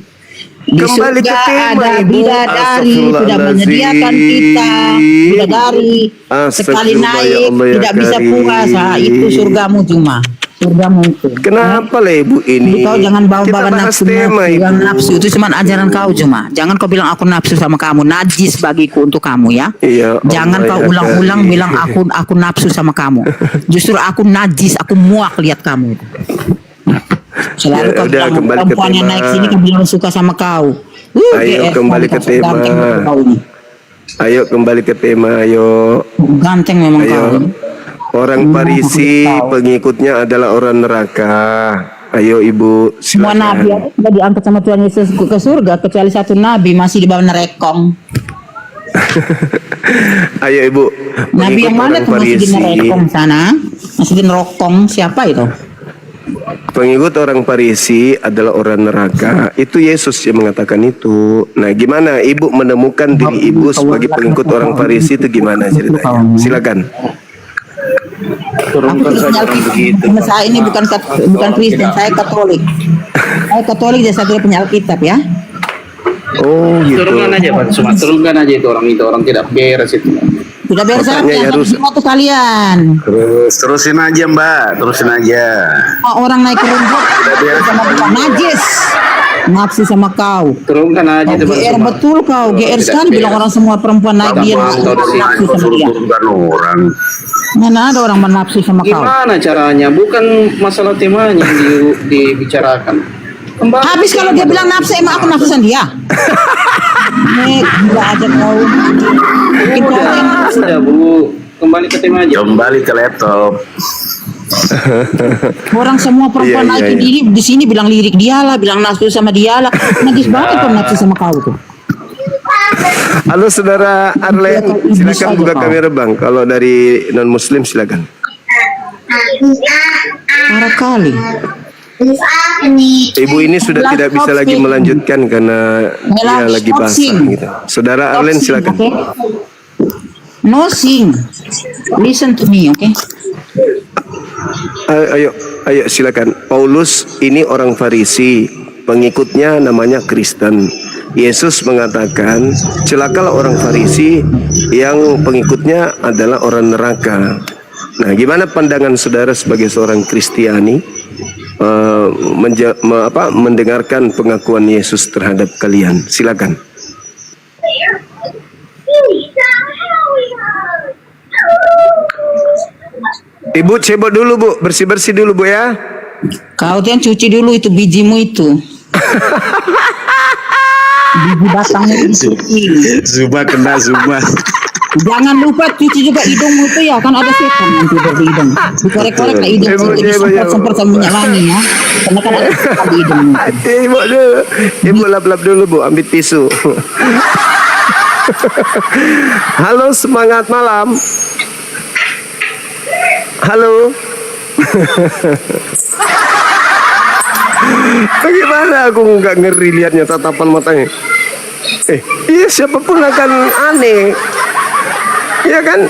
Di Kembali ke surga tema, ada Ibu. bidadari sudah menyediakan kita bidadari sekali Astagfirullah, ya naik Allah, ya tidak bisa Karim. puas. Itu surgamu cuma surgamu itu. Kenapa lah ibu ini? Kau jangan Kita bawa-bawa bahas nafsu, tema, Ibu. yang nafsu itu cuma ajaran kau cuma. Jangan kau bilang aku nafsu sama kamu, najis bagiku untuk kamu ya. Iya, Jangan Allah, kau ya ulang-ulang Karim. bilang aku nafsu sama kamu. Justru aku najis, aku muak lihat kamu. Selalu Ya, kau udah, bilang kembali ke perempuan yang tema. naik sini kau bilang suka sama kau. Ayo, kembali ke tema. Ayo kembali ke tema, ayo. Ganteng memang kau. Ayo. Orang Farisi pengikutnya adalah orang neraka. Ayo ibu, Semua nabi silakan. sudah diangkat sama Tuhan Yesus ke surga kecuali satu nabi masih di bawah nerekong. Ayo ibu. Nabi Pengikut yang mana orang tuh masih di Farisi. nerekong sana? Masih di nerokong siapa itu? Pengikut orang Farisi adalah orang neraka. Itu Yesus yang mengatakan itu. Nah, gimana ibu menemukan diri ibu sebagai pengikut orang Farisi itu gimana ceritanya? Silakan. Aku Kristen Alkitab. Karena saya ini bukan Kristen, saya Katolik. Saya Katolik dan saya tidak punya Alkitab ya. Oh gitu. Turunkan aja Pak, cuma turunkan aja itu orang tidak beres itu. Sudah beres Otaknya ya ya, rusak. semua tuh kalian. Terusin aja Mbak, terusin aja. Orang naik ke rumput sama bukan najis. Nafsu sama kau. Turunkan aja Kau itu GR betul kau, GR sekali bilang orang semua perempuan naik dia nafsu sama dia. Turunkan orang. Mana ada orang menafsu sama kau? Gimana caranya? Bukan masalah temanya yang dibicarakan. Kembali Habis kalau dia bilang nafsu, emang aku nafsu sama dia? Gila aja kau. Mungkin kau yang nafsu. Sudah Bu, kembali ke tema aja. Kembali ke laptop. Orang semua perempuan Iya, naik iya, diri di sini bilang lirik dia lah, bilang nafsu sama dia lah. Najis banget kau nafsu sama kau tuh. Halo saudara Arlen, silakan buka kamera bang. Kalau dari non Muslim silakan. Parah kali. Ibu ini sudah tidak bisa lagi melanjutkan karena dia lagi basah gitu. Saudara Arlen silakan. Okay? No sing. Listen to me, okay? Ayo silakan. Paulus ini orang Farisi, pengikutnya namanya Kristen. Yesus mengatakan, celakalah orang Farisi yang pengikutnya adalah orang neraka. Nah, gimana pandangan saudara sebagai seorang Kristiani mendengarkan pengakuan Yesus terhadap kalian? Silakan. Ibu cebok dulu bu, bersih-bersih dulu bu ya. Kau tuh yang cuci dulu itu bijimu itu. Biji batangnya itu dicuci. Zuma kena Zuma. Jangan lupa cuci juga hidungmu itu ya, kan ada setan yang tidur di hidung. Dikorek-korek lah hidung, semprot-semprot sama minyak wangi ya. Karena kan ada setan di hidungmu. Ibu dulu, ibu lap-lap dulu bu, ambil tisu. Halo, semangat malam. Halo. Bagaimana aku nggak ngeri lihatnya tatapan matanya? Iya siapapun akan aneh. Ya kan?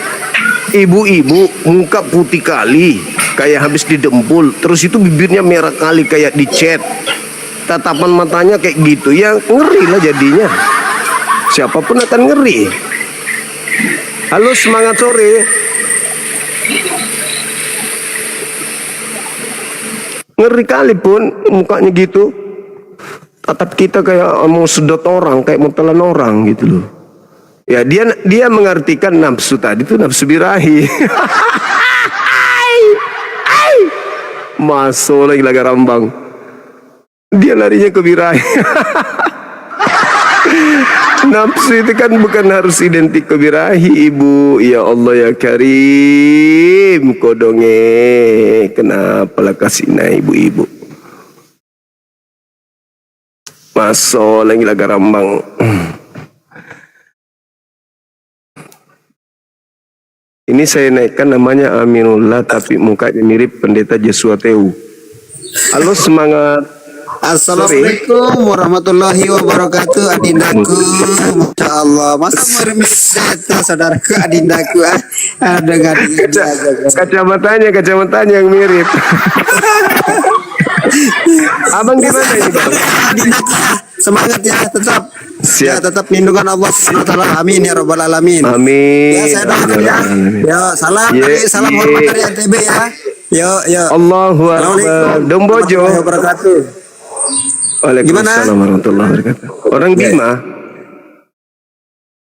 Ibu-ibu muka putih kali, kayak habis didempul. Terus itu bibirnya merah kali kayak dicet. Tatapan matanya kayak gitu, ya ngeri lah jadinya. Siapapun akan ngeri. Halo, semangat sore. Ngeri kali pun mukanya gitu. Tatap kita kayak mau sedot orang, kayak mau telan orang gitu loh. Ya dia mengartikan nafsu tadi itu nafsu birahi. Masuk lagi laga rambang. Dia larinya ke birahi. Nafsu itu kan bukan harus identik ke birahi, Ibu. Ya Allah ya Karim, kodonge. Kenapalah kasih naik ibu-ibu. Masuk lagi laga rambang. Ini saya naikkan namanya Aminullah tapi mukanya mirip pendeta Jesua Teu. Halo semangat. Assalamualaikum warahmatullahi wabarakatuh, adindaku. Masya Allah, masa mermis itu saudaraku, adindaku. Dengan Kacamatanya yang mirip. Abang gimana ini Bang? adindaku, semangat ya, tetap. Siap. Ya, tetap lindungan Allah SWT. Amin ya rabbal alamin. Amin. Ya, saya doakan ya. Ya, salam hormat dari NTB ya. Yo. Allahu Akbar. Dombojo. Warahmatullahi wabarakatuh. Waalaikumsalam warahmatullahi wabarakatuh. Orang Bima.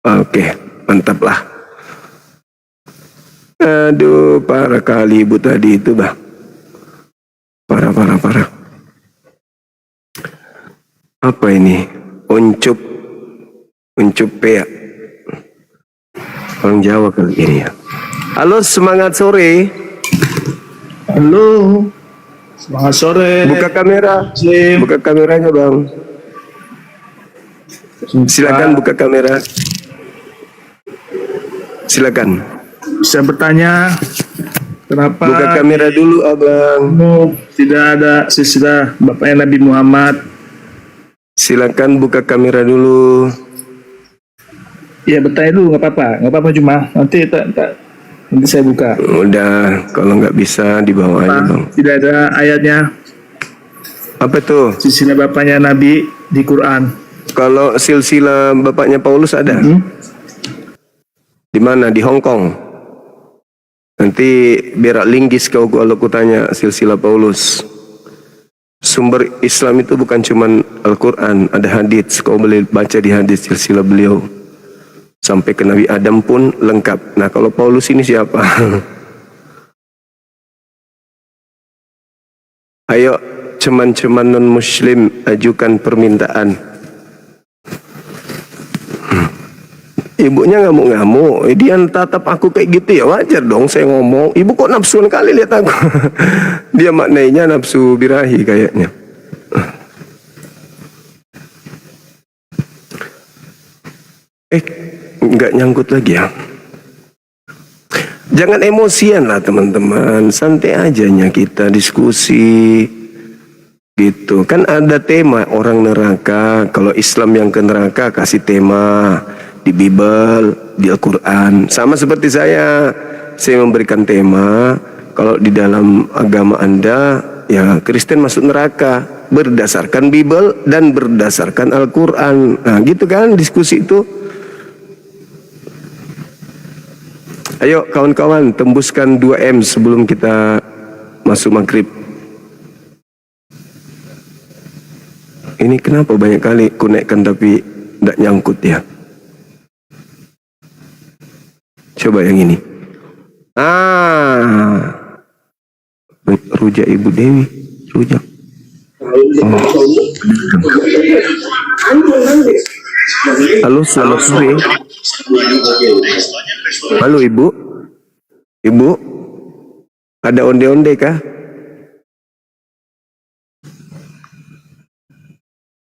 Oke, mantap lah. Aduh, parah kali ibu tadi itu, Bang. Parah. Apa ini? Uncup pea. Orang Jawa kali ini ya. Halo, semangat sore. Halo, semangat sore. Buka kamera. Jim. Buka kameranya, Bang. Silakan buka kamera. Silakan. Bisa bertanya, kenapa Buka kamera dulu, Abang. tidak ada silsilah bapaknya Nabi Muhammad? Silakan buka kamera dulu. Ya bertanya dulu, nggak apa-apa cuma nanti saya buka. Udah, kalau nggak bisa dibawa aja, Bang. Tidak ada ayatnya Apa tuh? silsilah bapaknya Nabi di Quran. Kalau silsilah bapaknya Paulus ada? Di mana? Di Hong Kong. Nanti biar linggis kau kalau aku tanya silsilah Paulus. Sumber Islam itu bukan cuman Al-Quran, ada hadits. Kau boleh baca di hadits silsilah beliau. Sampai ke Nabi Adam pun lengkap. Nah, kalau Paulus ini siapa? Ayo, cuman non-muslim ajukan permintaan. Ibunya ngamuk-ngamuk. Dia tatap aku kayak gitu ya wajar dong saya ngomong. Ibu kok nafsuan kali lihat aku. Dia maknanya nafsu birahi kayaknya. Nggak nyangkut lagi ya. Jangan emosian lah teman-teman. Santai ajanya kita diskusi. Gitu. Kan ada tema orang neraka. Kalau Islam yang ke neraka kasih tema. Di Bible, di Al-Quran. Sama seperti saya memberikan tema, kalau di dalam agama Anda, ya Kristen masuk neraka, berdasarkan Bible dan berdasarkan Al-Quran. Nah gitu kan diskusi itu. Ayo kawan-kawan, tembuskan 2M sebelum kita masuk maghrib. Ini kenapa banyak kali kunekkan tapi tidak nyangkut ya? Coba yang ini. Rujak Ibu Dewi. Rujak. Halo, selamat sore. Halo Ibu. Ibu, ada onde-onde kah?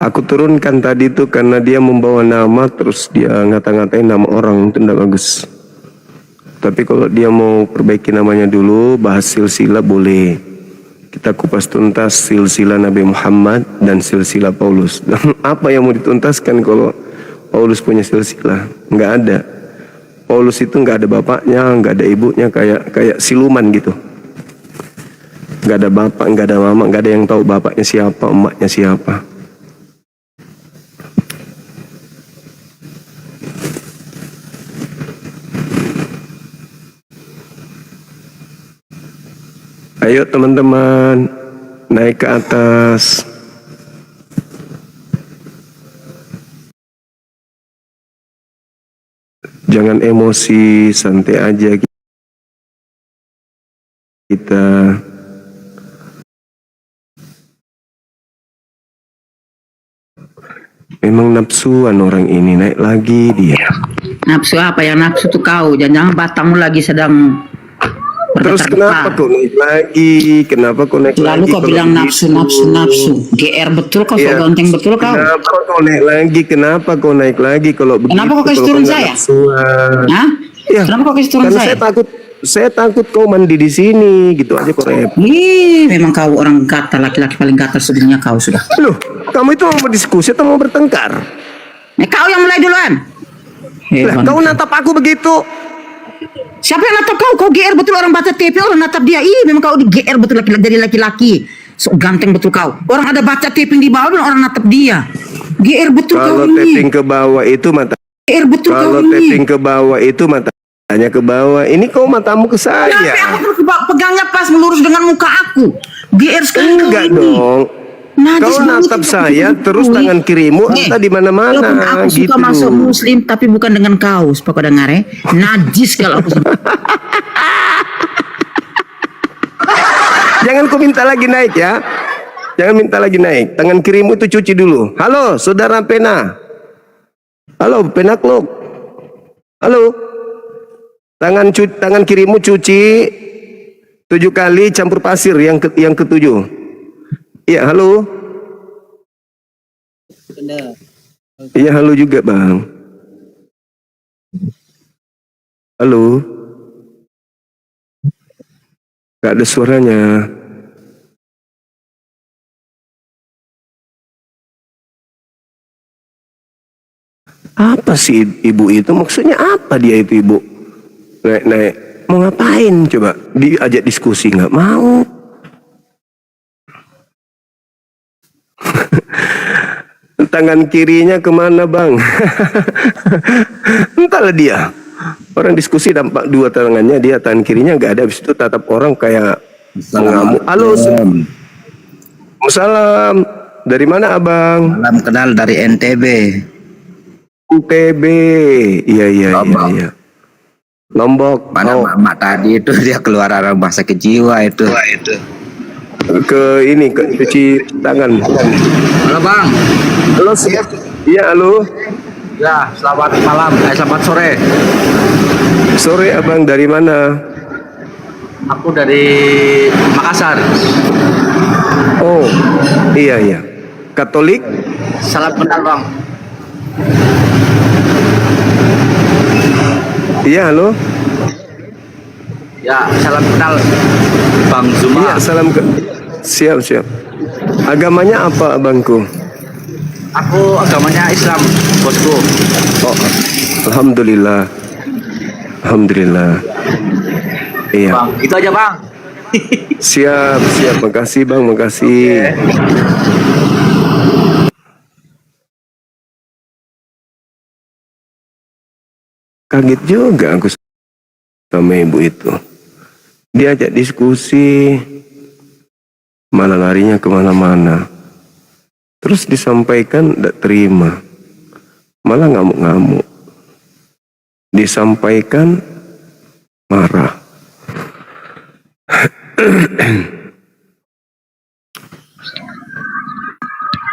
Aku turunkan tadi itu karena dia membawa nama terus dia ngata-ngatain nama orang, itu tidak bagus. Tapi kalau dia mau perbaiki namanya dulu, bahas silsilah boleh. Kita kupas tuntas silsilah Nabi Muhammad dan silsilah Paulus. Apa yang mau dituntaskan kalau Paulus punya silsilah? Nggak ada. Paulus itu nggak ada bapaknya, nggak ada ibunya, kayak siluman gitu. Nggak ada bapak, nggak ada mama, nggak ada yang tahu bapaknya siapa, emaknya siapa. Ayo teman-teman, naik ke atas. Jangan emosi, santai aja kita. Memang nafsuan orang ini, naik lagi dia. Nafsu apa yang nafsu tuh kau? Jangan-jangan batangmu lagi sedang Terus kenapa kau naik lagi? Kenapa kau naik Lalu lagi? kau kalau bilang begitu? nafsu. GR betul kau, Iya. so ganteng betul kau. Kenapa kau naik lagi? Kenapa kau naik lagi kalau begitu? Kenapa kau kasih Kalau turun nggak saya? nafsuan? Hah? Ya, Kenapa kau kasih turun karena saya? saya takut kau mandi di sini, gitu aja kok repot. Memang kau orang gatal, laki-laki paling gatal sedunia kau sudah. Loh, kamu itu mau berdiskusi atau mau bertengkar? Kau yang mulai duluan. Lah, kau natap aku begitu. Siapa yang natap kau? Kau GR betul, orang baca TP orang natap dia. Memang kau di GR betul, laki-laki dari laki-laki. So ganteng betul kau. Orang ada baca taping di bawah dan orang natap dia. GR betul Kalau kau ini. tapping ke bawah itu mata. GR betul kau Kalau ini. tapping ke bawah itu matanya ke bawah. Ini kau matamu ke Kenapa saya. aku pegangnya pas melurus dengan muka aku? GR sekali kau Enggak ini. dong. Najis Kau banget natap itu. saya, terus tangan kirimu entah di mana-mana, Walaupun aku suka gitu. masuk muslim, tapi bukan dengan kaos. Pak dengar ya. Najis kalau aku suka. Jangan kau minta lagi naik ya. Jangan minta lagi naik. Tangan kirimu itu cuci dulu. Halo, saudara pena. Halo, pena klub. Halo. Tangan kirimu cuci 7 kali campur pasir yang ketujuh. Iya, halo. Iya, halo juga, Bang. Halo. Gak ada suaranya. Apa sih ibu itu? Maksudnya apa dia itu, ibu? Naik. Mau ngapain coba? Diajak diskusi nggak mau. Tangan kirinya kemana, Bang? Entahlah dia. Orang diskusi dampak dua tangannya, dia tangan kirinya nggak ada. Habis itu tatap orang kayak mengamuk. Halo, Salam. Dari mana, Abang? Salam kenal dari NTB. UTB. Iya. Lombok. Mana mama tadi itu dia keluar arah bahasa kejiwa itu. Ke ini, ke cuci tangan. Halo Bang. Halo, siap. Iya, halo. Ya, selamat malam. Selamat sore. Sore, Abang, dari mana? Aku dari Makassar. Oh, iya. Katolik? Salam kenal Bang. Iya, halo. Ya, salam kenal Bang Zuma. Iya, salam ke. Siap. Agamanya apa, abangku? Aku agamanya Islam, bosku. Oh, alhamdulillah. Iya. Bang, itu aja Bang. Siap. Makasih, Bang, makasih. Kaget juga aku sama ibu itu. Diajak diskusi, malah larinya kemana-mana. Terus disampaikan tidak terima, malah ngamuk-ngamuk. Disampaikan marah.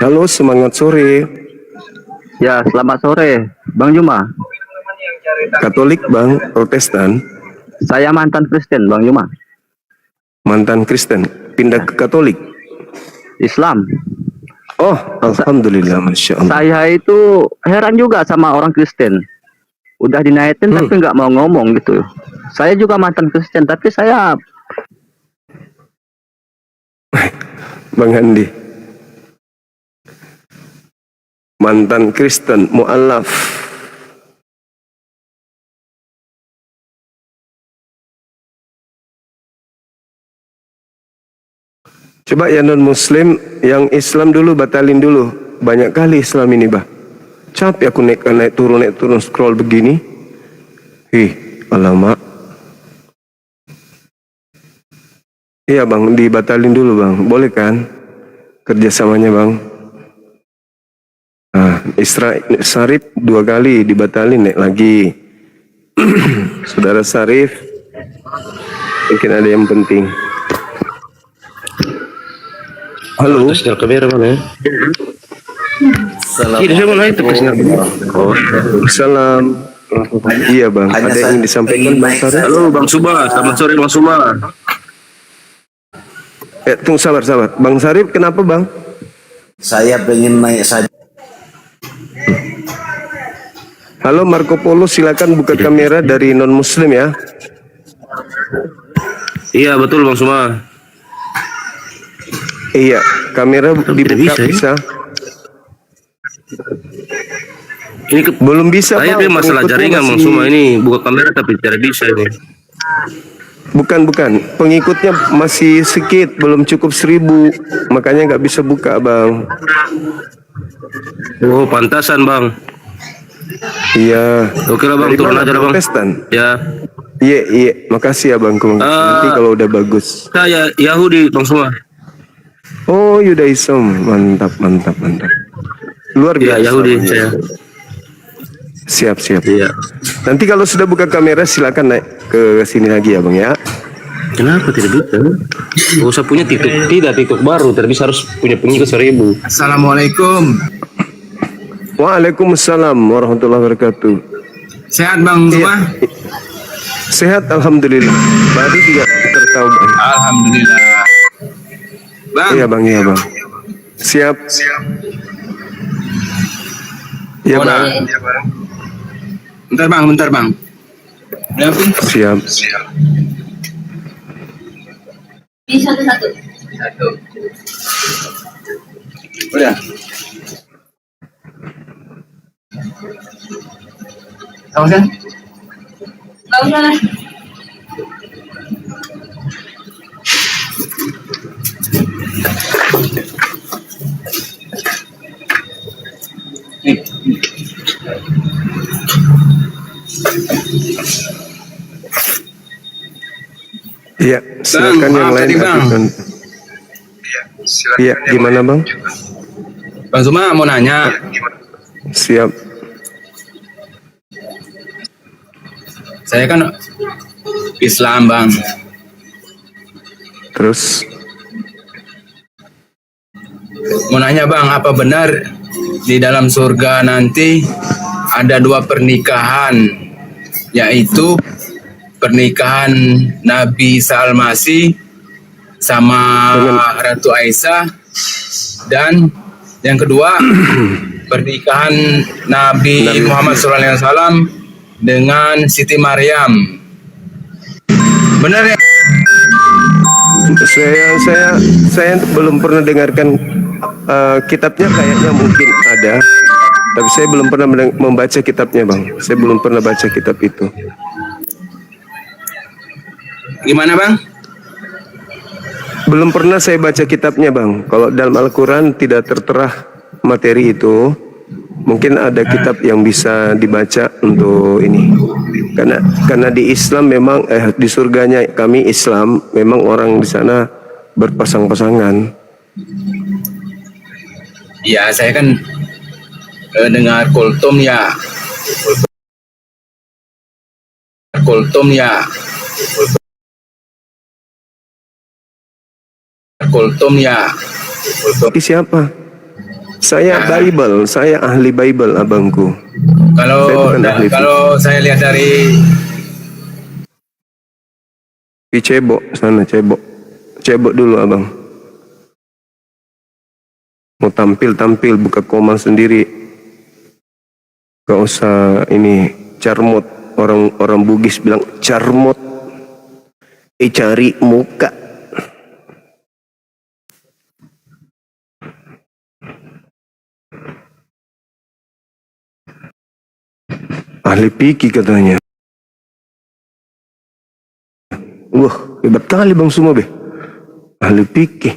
Halo, semangat sore. Ya, selamat sore Bang Juma. Katolik, Bang? Protestan? Saya mantan Kristen Bang Juma. Mantan Kristen, pindah ke Katolik? Islam. Oh, alhamdulillah, masya Allah. Saya itu heran juga sama orang Kristen. Udah dinaikin tapi nggak mau ngomong gitu. Saya juga mantan Kristen tapi saya Bang Andi, mantan Kristen, mu'alaf. Coba yang non muslim, yang Islam dulu batalin dulu. Banyak kali Islam ini, bah. Capek aku naik turun scroll begini. Alamak. Iya bang, dibatalin dulu bang. Boleh kan? Kerjasamanya bang. Nah, Sarif 2 kali dibatalin nek lagi. Saudara Sarif, mungkin ada yang penting. Halo. Sinyal kamera mana ya? Salam. Iya bang, ada yang ingin disampaikan bang Sarif? Halo Bang Suba, selamat sore Bang Suba. Tunggu sabar. Bang Sarif kenapa bang? Saya pengen naik saja. Halo Marco Polo, silakan buka kamera dari non muslim ya. Iya betul Bang Suba. Iya, kamera dibuka bisa, ya? bisa. Ini Belum bisa saya bang. masalah Pengikutnya jaringan Bang masih- Suba, ini buka kamera tapi tidak bisa ini. Bukan. Pengikutnya masih sedikit, belum cukup 1000. Makanya nggak bisa buka bang. Oh pantasan Bang. Iya. Oke lah Bang, Dari turun mana, aja lah Bang. Protestan? Ya. Iya. Makasih ya bang. Nanti kalau udah bagus. Saya Yahudi Bang Suba. Oh, Yudaism. Mantap. Luar Iya biasa. Yahudi Bang. saya. Siap. Iya. Nanti kalau sudah buka kamera silakan naik ke sini lagi ya bang ya. Kenapa tidak bisa? Gak usah punya TikTok. Tidak, TikTok baru. Tidak bisa, harus punya pengikut 1000. Assalamualaikum. Waalaikumsalam warahmatullahi wabarakatuh. Sehat Bang Iya. semua? Sehat alhamdulillah. Baru juga tertahu bang. Alhamdulillah. Bang, Iya bang. Siap. Iya Bona. bang. Bentar bang. Berapa? Siap. Di satu-satu. Udah. Tahu kan? Gak usah lah. Nih. Iya, silakan yang maaf lain. tadi, Bang. ajukan. Iya, gimana bang? Bang Suma mau nanya. Siap. Saya kan Islam Bang. Terus Mau nanya Bang, apa benar di dalam surga nanti ada 2 pernikahan, yaitu pernikahan Nabi Isa Al-Masih sama Ratu Aisyah, dan yang kedua pernikahan Nabi Muhammad SAW dengan Siti Maryam. Benar ya? saya belum pernah dengarkan kitabnya, kayaknya mungkin ada, tapi saya belum pernah membaca kitabnya bang. Saya belum pernah baca kitab itu. Gimana Bang? Belum pernah saya baca kitabnya bang. Kalau dalam Al-Quran tidak tertera materi itu, mungkin ada kitab yang bisa dibaca untuk ini. Karena di Islam memang di surganya kami Islam memang orang di sana berpasang-pasangan. Ya saya kan dengar kultum ya. Kultum ya. Tapi siapa? Saya Bible, saya ahli Bible abangku. Kalau Saya bukan ahli kalau saya lihat dari di cebok sana, cebok dulu abang. Mau tampil buka komal sendiri. Gak usah ini carmot, orang Bugis bilang carmot. Cari muka. Ahli fikih katanya. Wah, hebat kali bang semua be. Ahli fikih.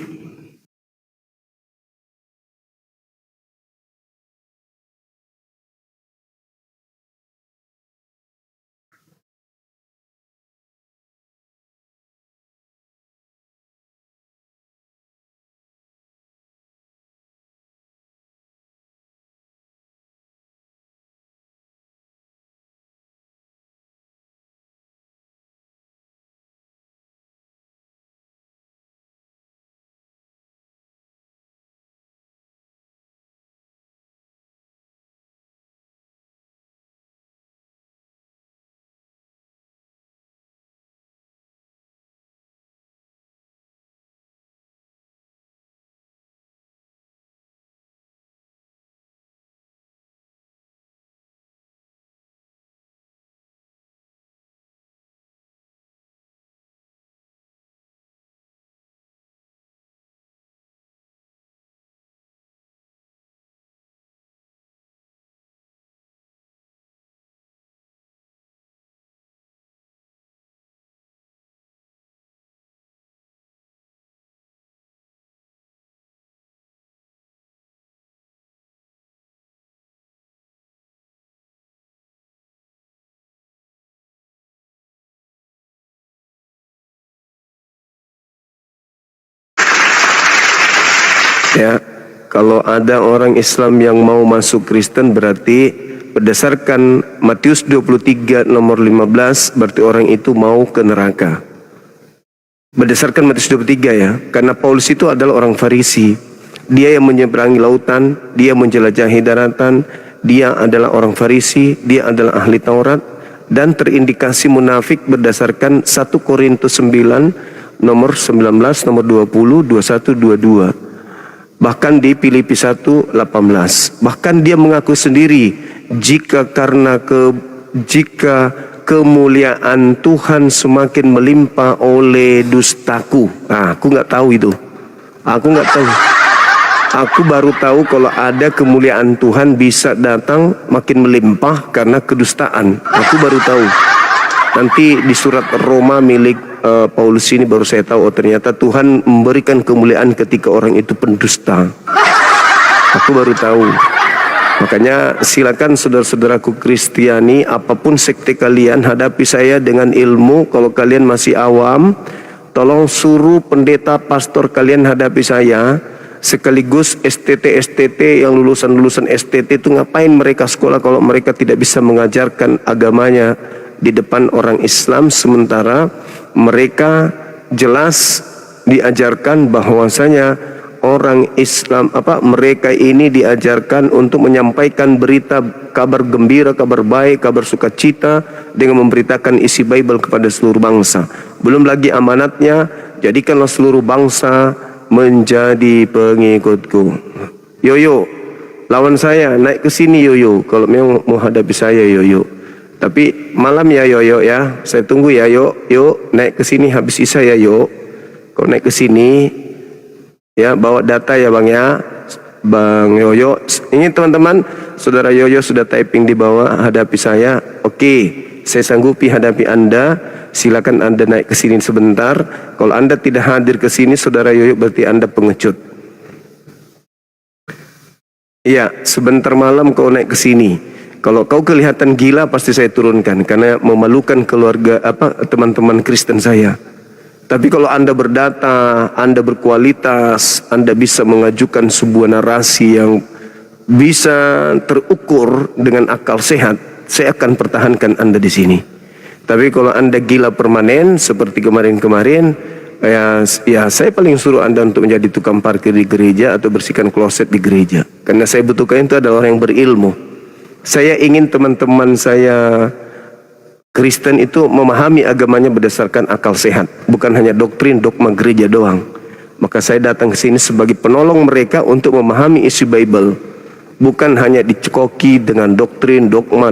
Ya, kalau ada orang Islam yang mau masuk Kristen berarti berdasarkan Matius 23 nomor 15 berarti orang itu mau ke neraka. Berdasarkan Matius 23 ya, karena Paulus itu adalah orang Farisi. Dia yang menyeberangi lautan, dia menjelajahi daratan, dia adalah orang Farisi, dia adalah ahli Taurat dan terindikasi munafik berdasarkan 1 Korintus 9 nomor 19, nomor 20, 21, 22. Bahkan di Filipi 1:18. Bahkan dia mengaku sendiri jika kemuliaan Tuhan semakin melimpah oleh dustaku. Nah, aku nggak tahu itu. Aku nggak tahu. Aku baru tahu kalau ada kemuliaan Tuhan bisa datang makin melimpah karena kedustaan. Aku baru tahu. Nanti di surat Roma milik Paulus ini baru saya tahu, oh ternyata Tuhan memberikan kemuliaan ketika orang itu pendusta. Aku baru tahu. Makanya silakan saudara-saudaraku Kristiani, apapun sekte kalian, hadapi saya dengan ilmu. Kalau kalian masih awam, tolong suruh pendeta pastor kalian hadapi saya. Sekaligus STT yang lulusan STT itu ngapain mereka sekolah kalau mereka tidak bisa mengajarkan agamanya di depan orang Islam, sementara mereka jelas diajarkan bahwasanya orang Islam mereka ini diajarkan untuk menyampaikan berita kabar gembira, kabar baik, kabar sukacita dengan memberitakan isi Bible kepada seluruh bangsa. Belum lagi amanatnya, jadikanlah seluruh bangsa menjadi pengikutku. Yoyo, lawan saya, naik ke sini Yoyo. Kalau memang mau hadapi saya Yoyo. Tapi malam ya Yoyo ya. Saya tunggu ya Yo, naik ke sini habis Isya ya Yo. Kalau naik ke sini ya bawa data ya Bang ya. Bang Yoyo. Ini teman-teman, saudara Yoyo sudah typing di bawah, hadapi saya. Oke, saya sanggupi hadapi Anda. Silakan Anda naik ke sini sebentar. Kalau Anda tidak hadir ke sini, saudara Yoyo, berarti Anda pengecut. Iya, sebentar malam kau naik ke sini. Kalau kau kelihatan gila, pasti saya turunkan karena memalukan keluarga teman-teman Kristen saya. Tapi kalau Anda berdata, Anda berkualitas, Anda bisa mengajukan sebuah narasi yang bisa terukur dengan akal sehat, saya akan pertahankan Anda di sini. Tapi kalau Anda gila permanen seperti kemarin-kemarin, ya saya paling suruh Anda untuk menjadi tukang parkir di gereja atau bersihkan kloset di gereja. Karena saya butuhkan itu adalah orang yang berilmu. Saya ingin teman-teman saya Kristen itu memahami agamanya berdasarkan akal sehat, bukan hanya doktrin dogma gereja doang. Maka saya datang ke sini sebagai penolong mereka untuk memahami isi Bible, bukan hanya dicekoki dengan doktrin dogma.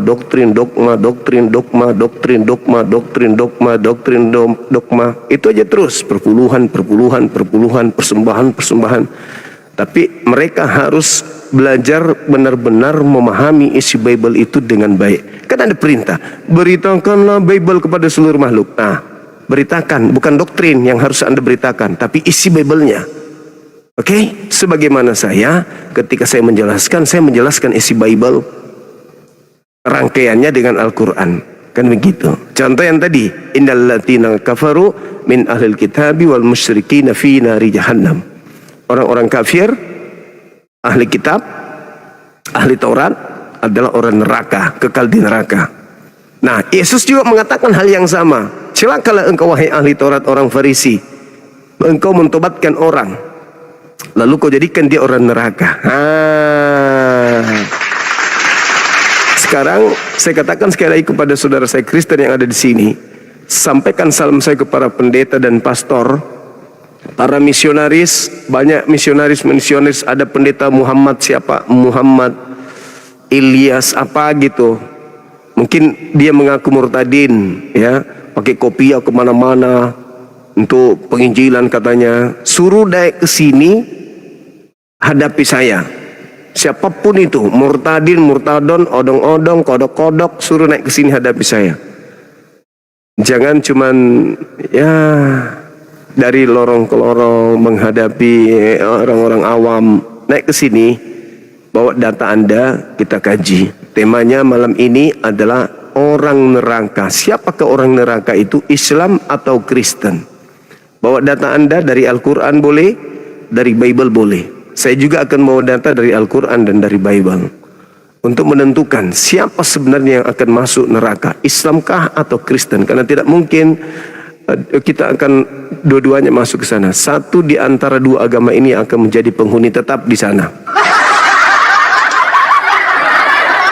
Itu aja terus perpuluhan, persembahan. Tapi mereka harus belajar benar-benar memahami isi Bible itu dengan baik. Kan ada perintah, beritakanlah Bible kepada seluruh makhluk. Nah, beritakan, bukan doktrin yang harus Anda beritakan, tapi isi Bible-nya. Oke, sebagaimana saya ketika saya menjelaskan isi Bible, rangkaiannya dengan Al-Quran. Kan begitu. Contoh yang tadi, innal ladzina kafaru min ahlil kitabi wal musyrikina fi nari jahannam. Orang-orang kafir, ahli kitab, ahli Taurat adalah orang neraka, kekal di neraka. Nah, Yesus juga mengatakan hal yang sama. Celakalah engkau wahai ahli Taurat, orang Farisi. Engkau mentobatkan orang, lalu kau jadikan dia orang neraka. Sekarang saya katakan sekali lagi kepada saudara saya Kristen yang ada di sini, sampaikan salam saya kepada pendeta dan pastor, para misionaris, banyak misionaris, ada pendeta Muhammad Ilyas apa gitu. Mungkin dia mengaku murtadin, ya, pakai kopiah kemana-mana untuk penginjilan katanya. Suruh naik ke sini, hadapi saya. Siapapun itu, murtadin, murtadon, odong-odong, kodok-kodok, suruh naik ke sini hadapi saya. Jangan cuman ya dari lorong ke lorong menghadapi orang-orang awam. Naik ke sini, bawa data Anda, kita kaji. Temanya malam ini adalah orang neraka. Siapakah orang neraka itu? Islam atau Kristen? Bawa data Anda dari Al-Quran boleh, dari Bible boleh. saya juga akan membawa data dari Al-Quran dan dari Bible untuk menentukan siapa sebenarnya yang akan masuk neraka, Islamkah atau Kristen. Karena tidak mungkin kita akan dua-duanya masuk ke sana. Satu di antara dua agama ini akan menjadi penghuni tetap di sana.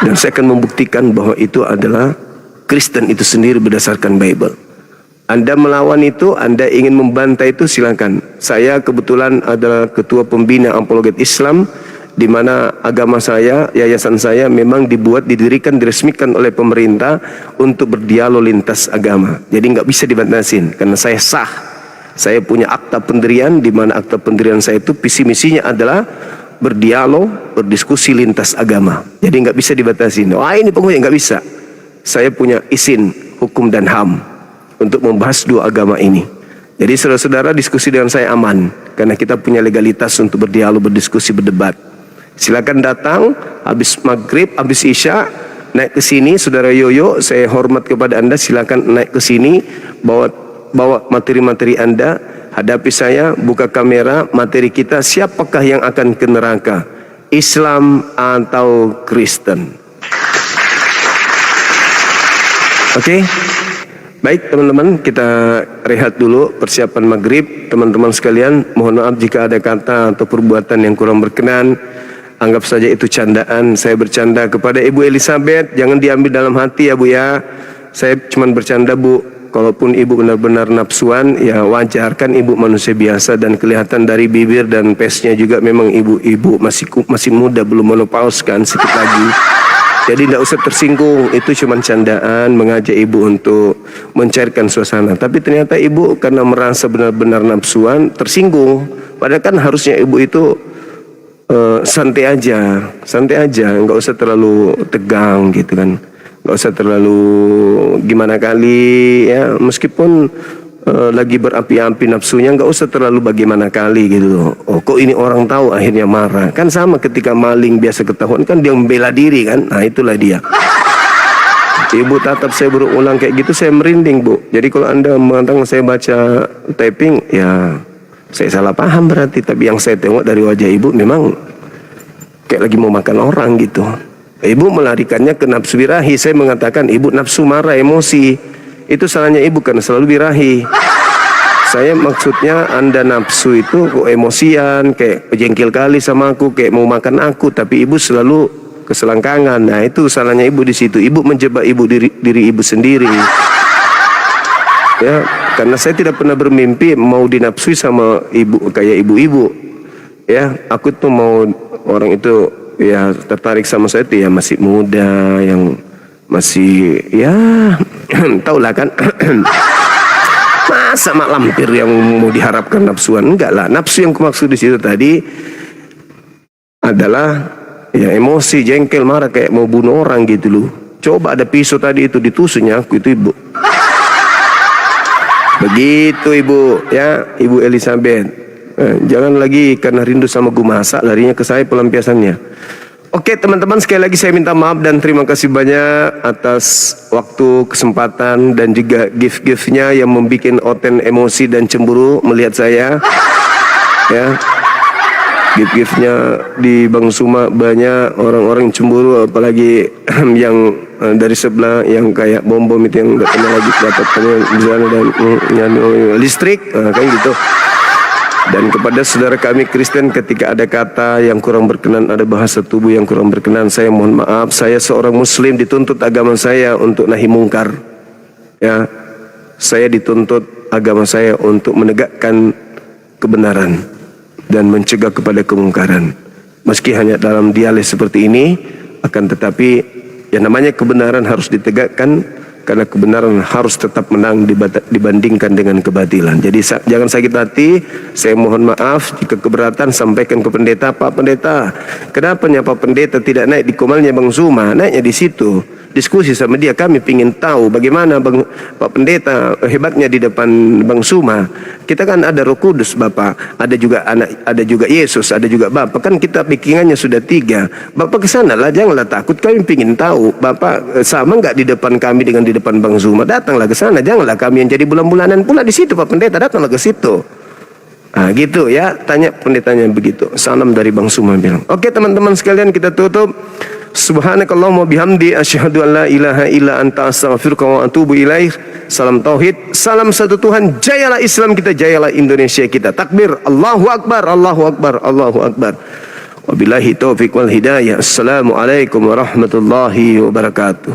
Dan saya akan membuktikan bahwa itu adalah Kristen itu sendiri berdasarkan Bible. Anda melawan itu, Anda ingin membantai itu, silakan. Saya kebetulan adalah ketua pembina Apologet Islam, di mana agama saya, yayasan saya memang didirikan, diresmikan oleh pemerintah untuk berdialog lintas agama. Jadi nggak bisa dibatasin, karena saya sah. Saya punya akta pendirian, di mana akta pendirian saya itu visi misinya adalah berdialog, berdiskusi lintas agama. Jadi nggak bisa dibatasin. Wah ini penghuni, nggak bisa. Saya punya izin hukum dan HAM untuk membahas dua agama ini. Jadi saudara-saudara, diskusi dengan saya aman, karena kita punya legalitas untuk berdialog, berdiskusi, berdebat. Silakan datang habis maghrib, habis isya, naik ke sini. Saudara Yoyo, saya hormat kepada Anda, silakan naik ke sini, bawa materi-materi Anda, hadapi saya, buka kamera. Materi kita, siapakah yang akan ke neraka, Islam atau Kristen? Oke? Baik teman-teman, kita rehat dulu, persiapan maghrib. Teman-teman sekalian, mohon maaf jika ada kata atau perbuatan yang kurang berkenan. Anggap saja itu candaan. Saya bercanda kepada Ibu Elizabeth, jangan diambil dalam hati ya Bu ya. Saya cuma bercanda Bu. Kalaupun Ibu benar-benar nafsuan, ya wajar, kan Ibu manusia biasa. Dan kelihatan dari bibir dan pesnya juga memang Ibu masih muda, belum menopause kan, sedikit lagi. Jadi tidak usah tersinggung, itu cuma candaan, mengajak Ibu untuk mencairkan suasana. Tapi ternyata Ibu karena merasa benar-benar nafsuan, tersinggung. Padahal kan harusnya Ibu itu santai aja, nggak usah terlalu tegang gitu kan, nggak usah terlalu gimana kali ya. Meskipun lagi berapi-api nafsunya, nggak usah terlalu bagaimana kali gitu loh. Oh kok ini orang tahu akhirnya marah. Kan sama ketika maling biasa ketahuan kan dia membela diri kan. Nah itulah dia. Ibu tatap saya berulang kayak gitu, saya merinding Bu. Jadi kalau Anda mengatakan saya baca typing, ya saya salah paham berarti. Tapi yang saya tengok dari wajah Ibu memang kayak lagi mau makan orang gitu. Ibu melarikannya ke nafsu birahi. Saya mengatakan Ibu nafsu marah, emosi. Itu salahnya Ibu karena selalu birahi. Saya maksudnya Anda nafsu itu kok emosian, kayak jengkel kali sama aku, kayak mau makan aku, tapi Ibu selalu keselangkangan. Nah itu salahnya Ibu di situ. Ibu menjebak diri Ibu sendiri. Ya, karena saya tidak pernah bermimpi mau dinafsui sama Ibu kayak ibu-ibu. Ya, aku tuh mau orang itu ya tertarik sama saya itu ya masih muda, yang masih ya taulah kan. Masa mak lampir yang mau diharapkan nafsuan? Enggak lah. Nafsu yang kumaksud di situ tadi adalah ya emosi, jengkel, marah, kayak mau bunuh orang gitu loh. Coba ada pisau tadi itu ditusuknya aku itu Ibu. Begitu Ibu ya, Ibu Elizabeth. Jangan lagi karena rindu sama gua masak larinya ke saya pelampiasannya. Oke teman-teman, sekali lagi saya minta maaf dan terima kasih banyak atas waktu, kesempatan, dan juga gift-giftnya yang membuat Oten emosi dan cemburu melihat saya. Ya, gift-giftnya di Bang Suma banyak orang-orang cemburu, apalagi yang dari sebelah yang kayak bom-bom itu yang nggak pernah lagi dapatnya di sana dan listrik, kayak gitu. Dan kepada saudara kami Kristen, ketika ada kata yang kurang berkenan, ada bahasa tubuh yang kurang berkenan, saya mohon maaf. Saya seorang Muslim, dituntut agama saya untuk nahi mungkar. Ya, saya dituntut agama saya untuk menegakkan kebenaran dan mencegah kepada kemungkaran. Meski hanya dalam dialog seperti ini, akan tetapi yang namanya kebenaran harus ditegakkan. Karena kebenaran harus tetap menang dibandingkan dengan kebatilan. Jadi jangan sakit hati. Saya mohon maaf jika keberatan, sampaikan ke pendeta. Pak Pendeta, kenapa Pak Pendeta tidak naik di komalnya Bang Zuma? Naiknya di situ, diskusi sama dia. Kami ingin tahu bagaimana Pak Pendeta hebatnya di depan Bang Zuma. Kita kan ada Roh Kudus Bapak, ada juga anak, ada juga Yesus, ada juga Bapak. Kan kita pikirannya sudah 3. Bapak kesana lah, janganlah takut. Kami ingin tahu Bapak sama nggak di depan kami dengan di depan Bang Zuma. Datanglah ke sana, janganlah kami yang jadi bulan-bulanan pula di situ Pak Pendeta, datanglah ke situ. Gitu ya, tanya pendetanya begitu. Salam dari Bang Suma bilang. Oke teman-teman sekalian, kita tutup. Subhanakallahumma bihamdi asyhadu an la ilaha illa anta astaghfiruka wa atubu ilaik. Salam tauhid, salam satu Tuhan. Jayalah Islam kita, jayalah Indonesia kita. Takbir, Allahu akbar, Allahu akbar, Allahu akbar. Wabillahi taufiq wal hidayah. Assalamualaikum warahmatullahi wabarakatuh.